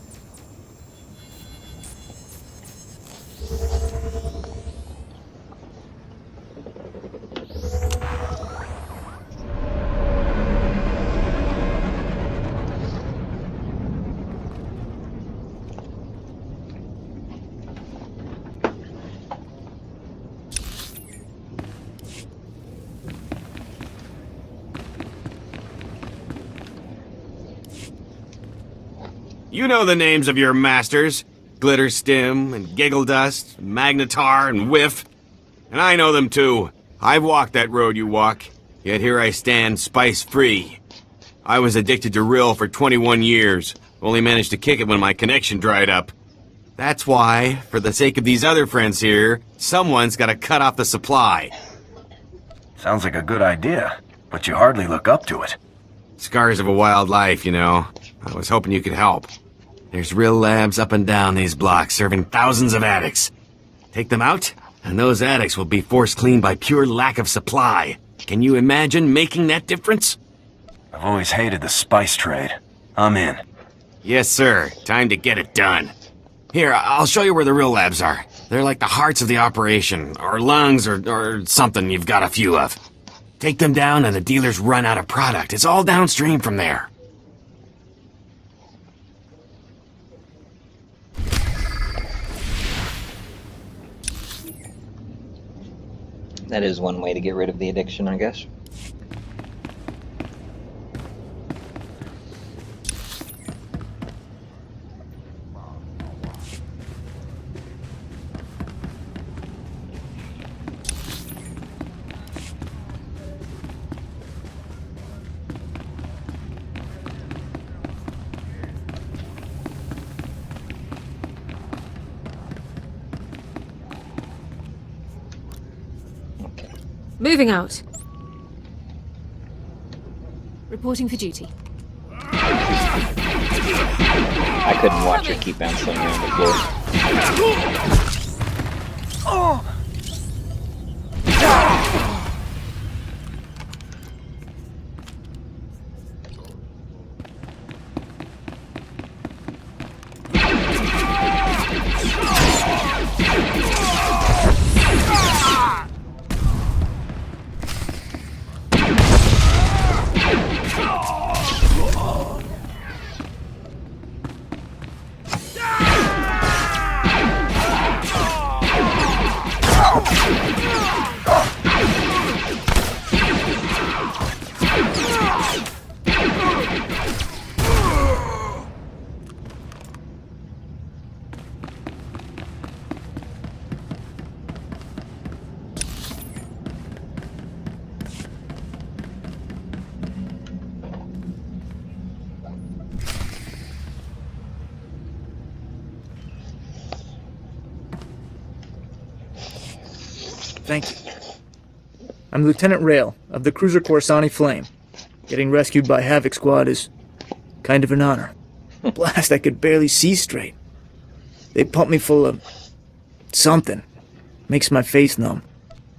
You know the names of your masters. Glitterstim and Giggledust, Magnetar and Whiff. And I know them too. I've walked that road you walk, yet here I stand spice-free. I was addicted to Rill for 21 years, only managed to kick it when my connection dried up. That's why, for the sake of these other friends here, someone's gotta cut off the supply. Sounds like a good idea, but you hardly look up to it. Scars of a wild life, you know. I was hoping you could help. There's Rill labs up and down these blocks serving thousands of addicts. Take them out, and those addicts will be forced clean by pure lack of supply. Can you imagine making that difference? I've always hated the spice trade. I'm in. Yes, sir. Time to get it done. Here, I'll show you where the Rill labs are. They're like the hearts of the operation, or lungs, or something you've got a few of. Take them down and the dealers run out of product. It's all downstream from there. That is one way to get rid of the addiction, I guess. Moving out. Reporting for duty. I couldn't watch her keep bouncing around the floor. Oh! Thank you. I'm Lieutenant Rail, of the cruiser Coruscant Flame. Getting rescued by Havoc Squad is kind of an honor. Blast, I could barely see straight. They pumped me full of something. Makes my face numb.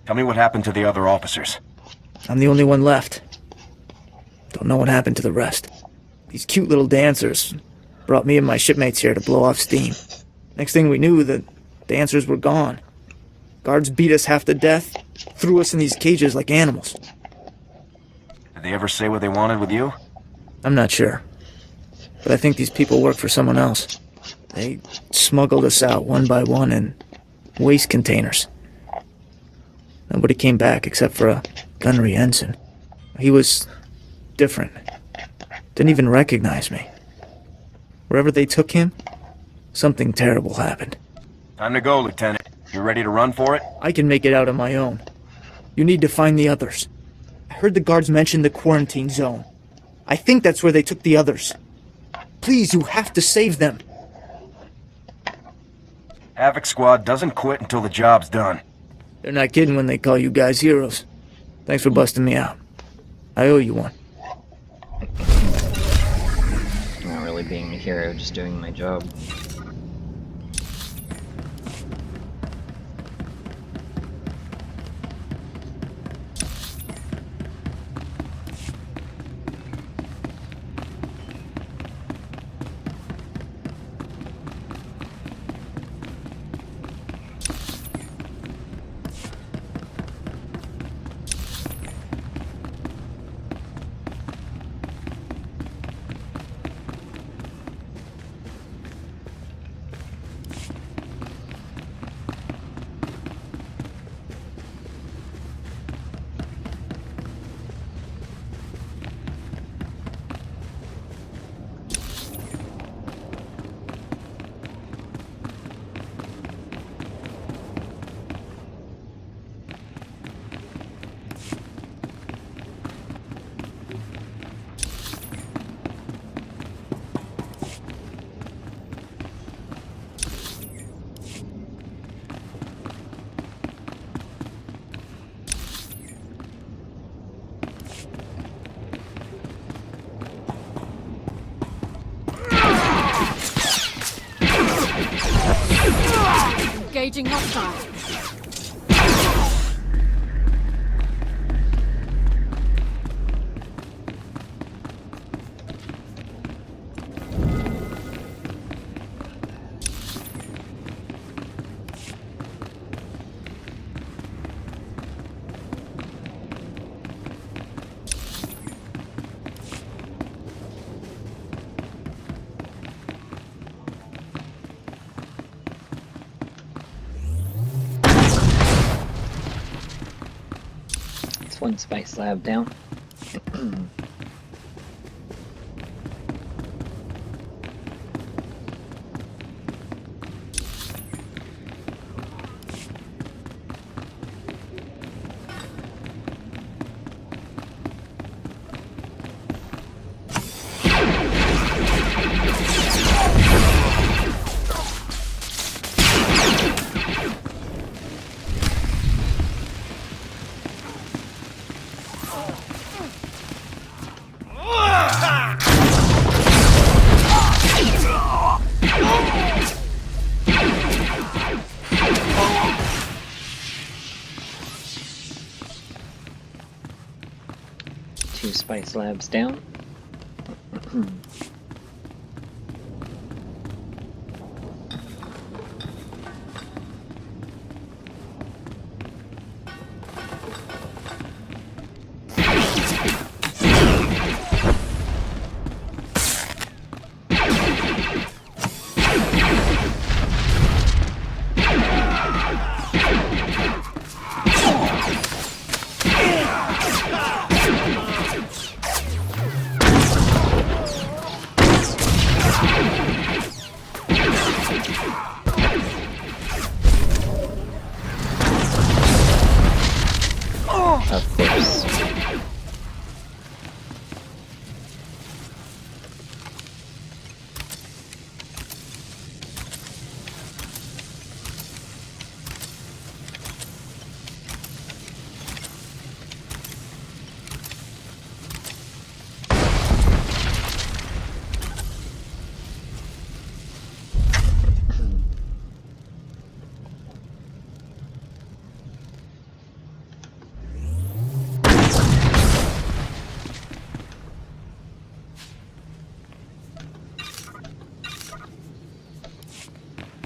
Tell me what happened to the other officers. I'm the only one left. Don't know what happened to the rest. These cute little dancers brought me and my shipmates here to blow off steam. Next thing we knew, the dancers were gone. Guards beat us half to death, threw us in these cages like animals. Did they ever say what they wanted with you? I'm not sure. But I think these people work for someone else. They smuggled us out one by one in waste containers. Nobody came back except for a gunnery ensign. He was different. Didn't even recognize me. Wherever they took him, something terrible happened. Time to go, Lieutenant. You ready to run for it? I can make it out on my own. You need to find the others. I heard the guards mention the quarantine zone. I think that's where they took the others. Please, you have to save them. Havoc Squad doesn't quit until the job's done. They're not kidding when they call you guys heroes. Thanks for busting me out. I owe you one. Not really being a hero, just doing my job. Engaging hostile. One spice lab down. Two spice labs down. Of course.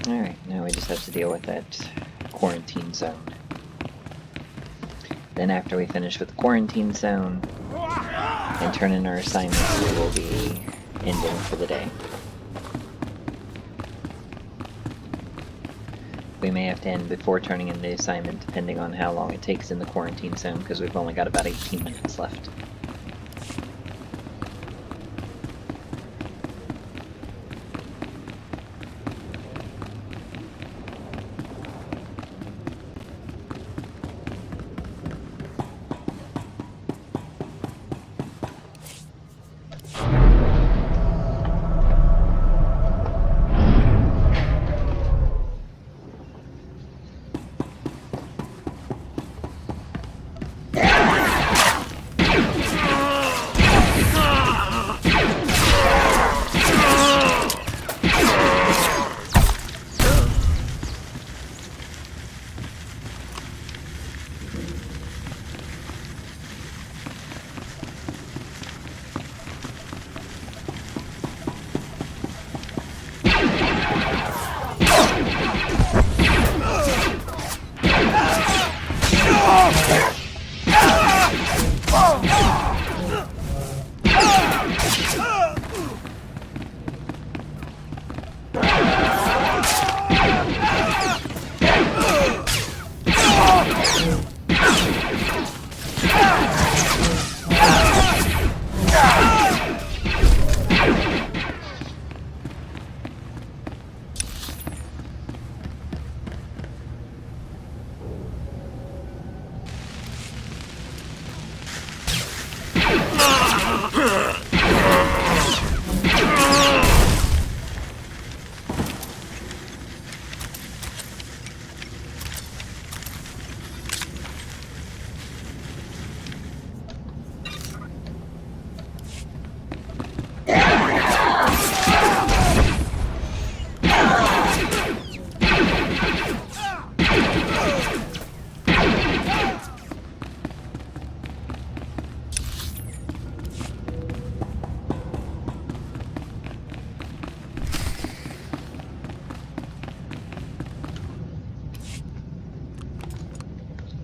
Alright, now we just have to deal with that quarantine zone. Then after we finish with the quarantine zone and turn in our assignments, we will be ending for the day. We may have to end before turning in the assignment, depending on how long it takes in the quarantine zone, because we've only got about 18 minutes left.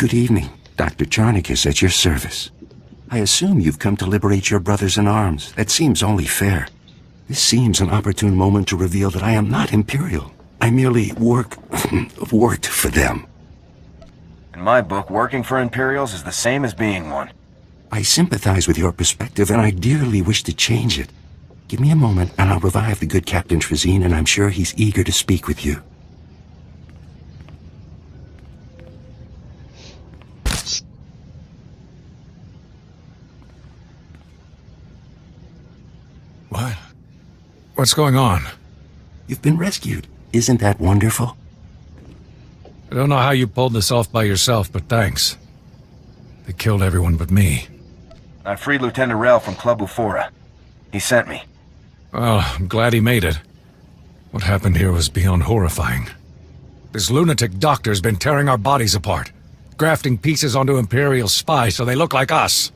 Good evening. Dr. Charnick is at your service. I assume you've come to liberate your brothers in arms. That seems only fair. This seems an opportune moment to reveal that I am not Imperial. I merely worked for them. In my book, working for Imperials is the same as being one. I sympathize with your perspective, and I dearly wish to change it. Give me a moment, and I'll revive the good Captain Trezine, and I'm sure he's eager to speak with you. What? What's going on? You've been rescued. Isn't that wonderful? I don't know how you pulled this off by yourself, but thanks. They killed everyone but me. I freed Lieutenant Rel from Club Ufora. He sent me. Well, I'm glad he made it. What happened here was beyond horrifying. This lunatic doctor's been tearing our bodies apart, grafting pieces onto Imperial spies so they look like us.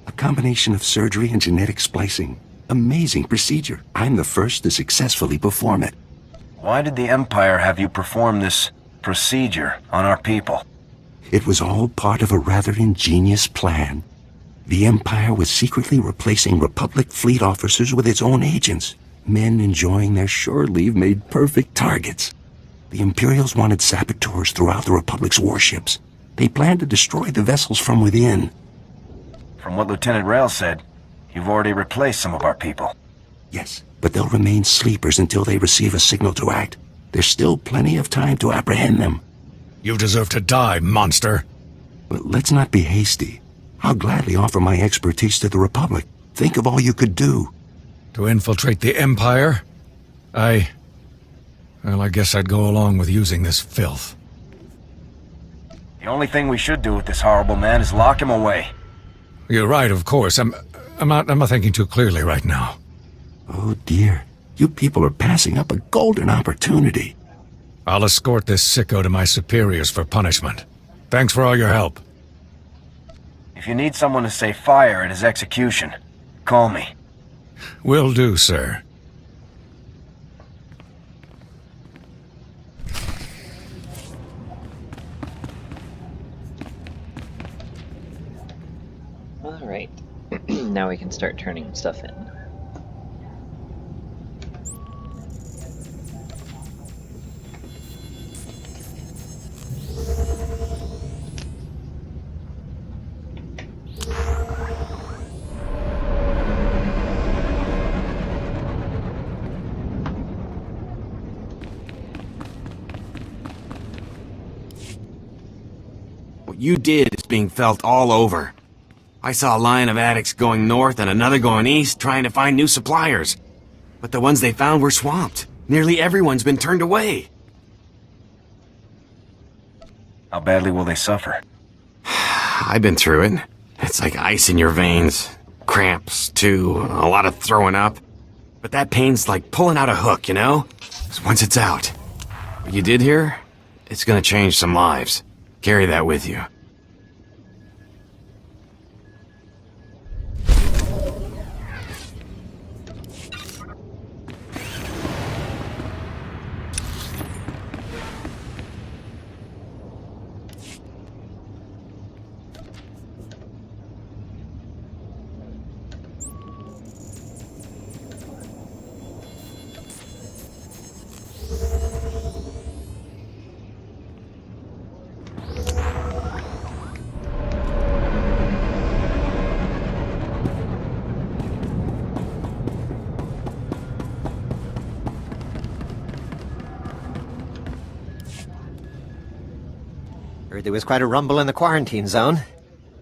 A combination of surgery and genetic splicing. Amazing procedure. I'm the first to successfully perform it. Why did the Empire have you perform this procedure on our people? It was all part of a rather ingenious plan. The Empire was secretly replacing Republic fleet officers with its own agents. Men enjoying their shore leave made perfect targets. The Imperials wanted saboteurs throughout the Republic's warships. They planned to destroy the vessels from within. From what Lieutenant Rel said, you've already replaced some of our people. Yes, but they'll remain sleepers until they receive a signal to act. There's still plenty of time to apprehend them. You deserve to die, monster. But let's not be hasty. I'll gladly offer my expertise to the Republic. Think of all you could do. To infiltrate the Empire? Well, I guess I'd go along with using this filth. The only thing we should do with this horrible man is lock him away. You're right, of course. I'm not thinking too clearly right now. Oh dear. You people are passing up a golden opportunity. I'll escort this sicko to my superiors for punishment. Thanks for all your help. If you need someone to say fire at his execution, call me. Will do, sir. Alright. Now we can start turning stuff in. What you did is being felt all over. I saw a line of addicts going north and another going east, trying to find new suppliers. But the ones they found were swamped. Nearly everyone's been turned away. How badly will they suffer? I've been through it. It's like ice in your veins. Cramps, too. A lot of throwing up. But that pain's like pulling out a hook, you know? 'Cause once it's out. What you did here, it's gonna change some lives. Carry that with you. Heard there was quite a rumble in the quarantine zone.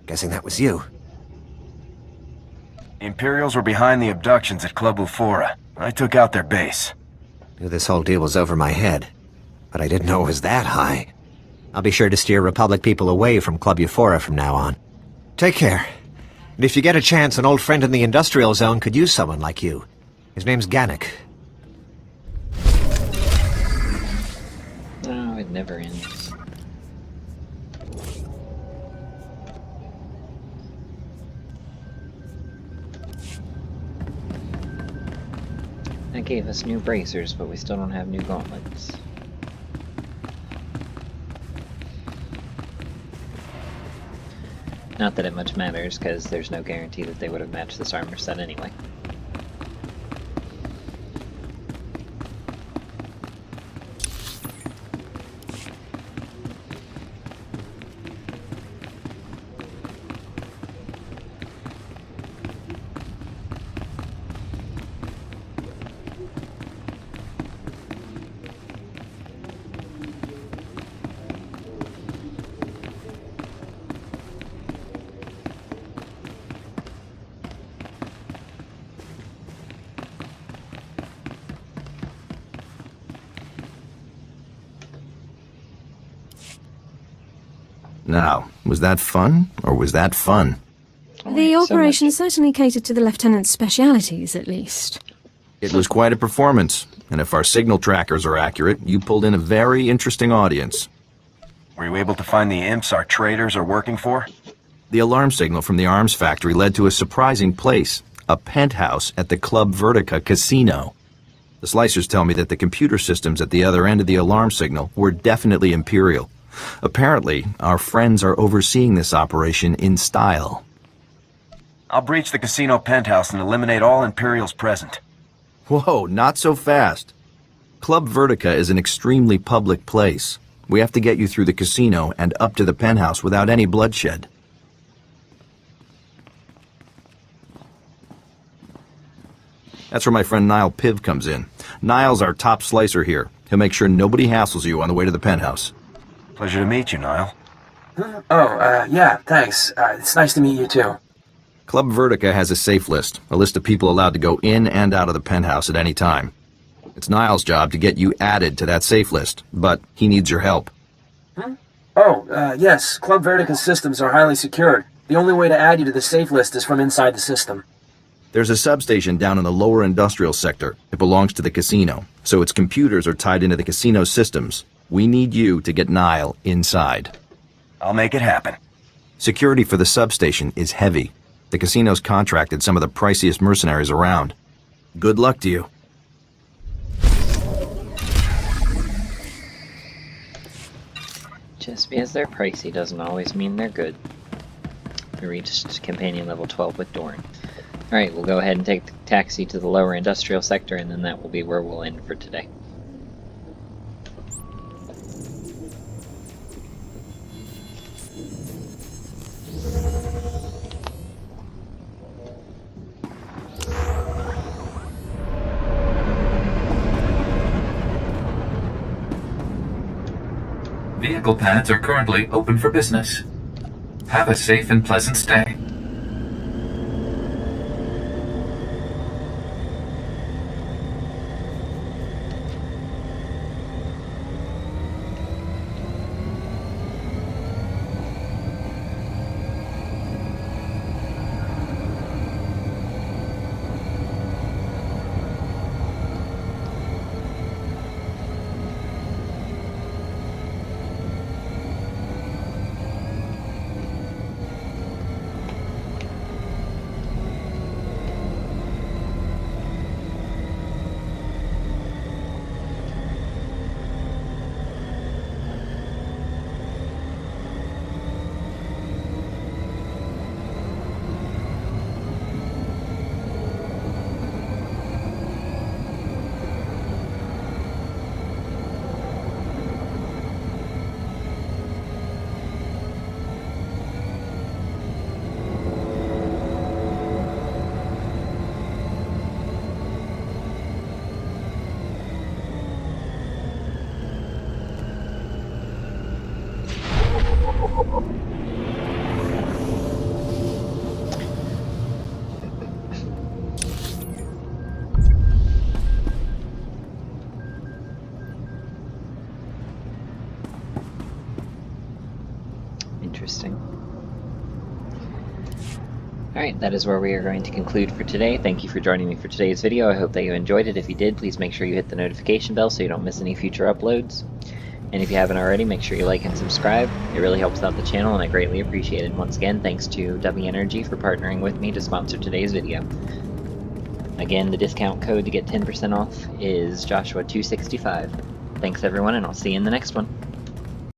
Guessing that was you. The Imperials were behind the abductions at Club Ufora. I took out their base. Knew this whole deal was over my head, but I didn't know it was that high. I'll be sure to steer Republic people away from Club Euphora from now on. Take care. And if you get a chance, an old friend in the industrial zone could use someone like you. His name's Gannick. Oh, it never ends. That gave us new bracers, but we still don't have new gauntlets. Not that it much matters, because there's no guarantee that they would have matched this armor set anyway. Now, was that fun, or was that fun? The operation certainly catered to the Lieutenant's specialities, at least. It was quite a performance, and if our signal trackers are accurate, you pulled in a very interesting audience. Were you able to find the imps our traders are working for? The alarm signal from the arms factory led to a surprising place, a penthouse at the Club Vertica casino. The slicers tell me that the computer systems at the other end of the alarm signal were definitely Imperial. Apparently, our friends are overseeing this operation in style. I'll breach the casino penthouse and eliminate all Imperials present. Whoa, not so fast. Club Vertica is an extremely public place. We have to get you through the casino and up to the penthouse without any bloodshed. That's where my friend Niall Piv comes in. Niall's our top slicer here. He'll make sure nobody hassles you on the way to the penthouse. Pleasure to meet you, Niall. Yeah, thanks. It's nice to meet you, too. Club Vertica has a safe list, a list of people allowed to go in and out of the penthouse at any time. It's Niall's job to get you added to that safe list, but he needs your help. Yes, Club Vertica's systems are highly secured. The only way to add you to the safe list is from inside the system. There's a substation down in the lower industrial sector. It belongs to the casino, so its computers are tied into the casino systems. We need you to get Niall inside. I'll make it happen. Security for the substation is heavy. The casino's contracted some of the priciest mercenaries around. Good luck to you. Just because they're pricey doesn't always mean they're good. We reached companion level 12 with Dorn. Alright, we'll go ahead and take the taxi to the lower industrial sector, and then that will be where we'll end for today. Vehicle pads are currently open for business. Have a safe and pleasant stay. Interesting. Alright, that is where we are going to conclude for today. Thank you for joining me for today's video. I hope that you enjoyed it. If you did, please make sure you hit the notification bell so you don't miss any future uploads. And if you haven't already, make sure you like and subscribe. It really helps out the channel and I greatly appreciate it. Once again, thanks to W Energy for partnering with me to sponsor today's video. Again, the discount code to get 10% off is Joshua265. Thanks everyone, and I'll see you in the next one.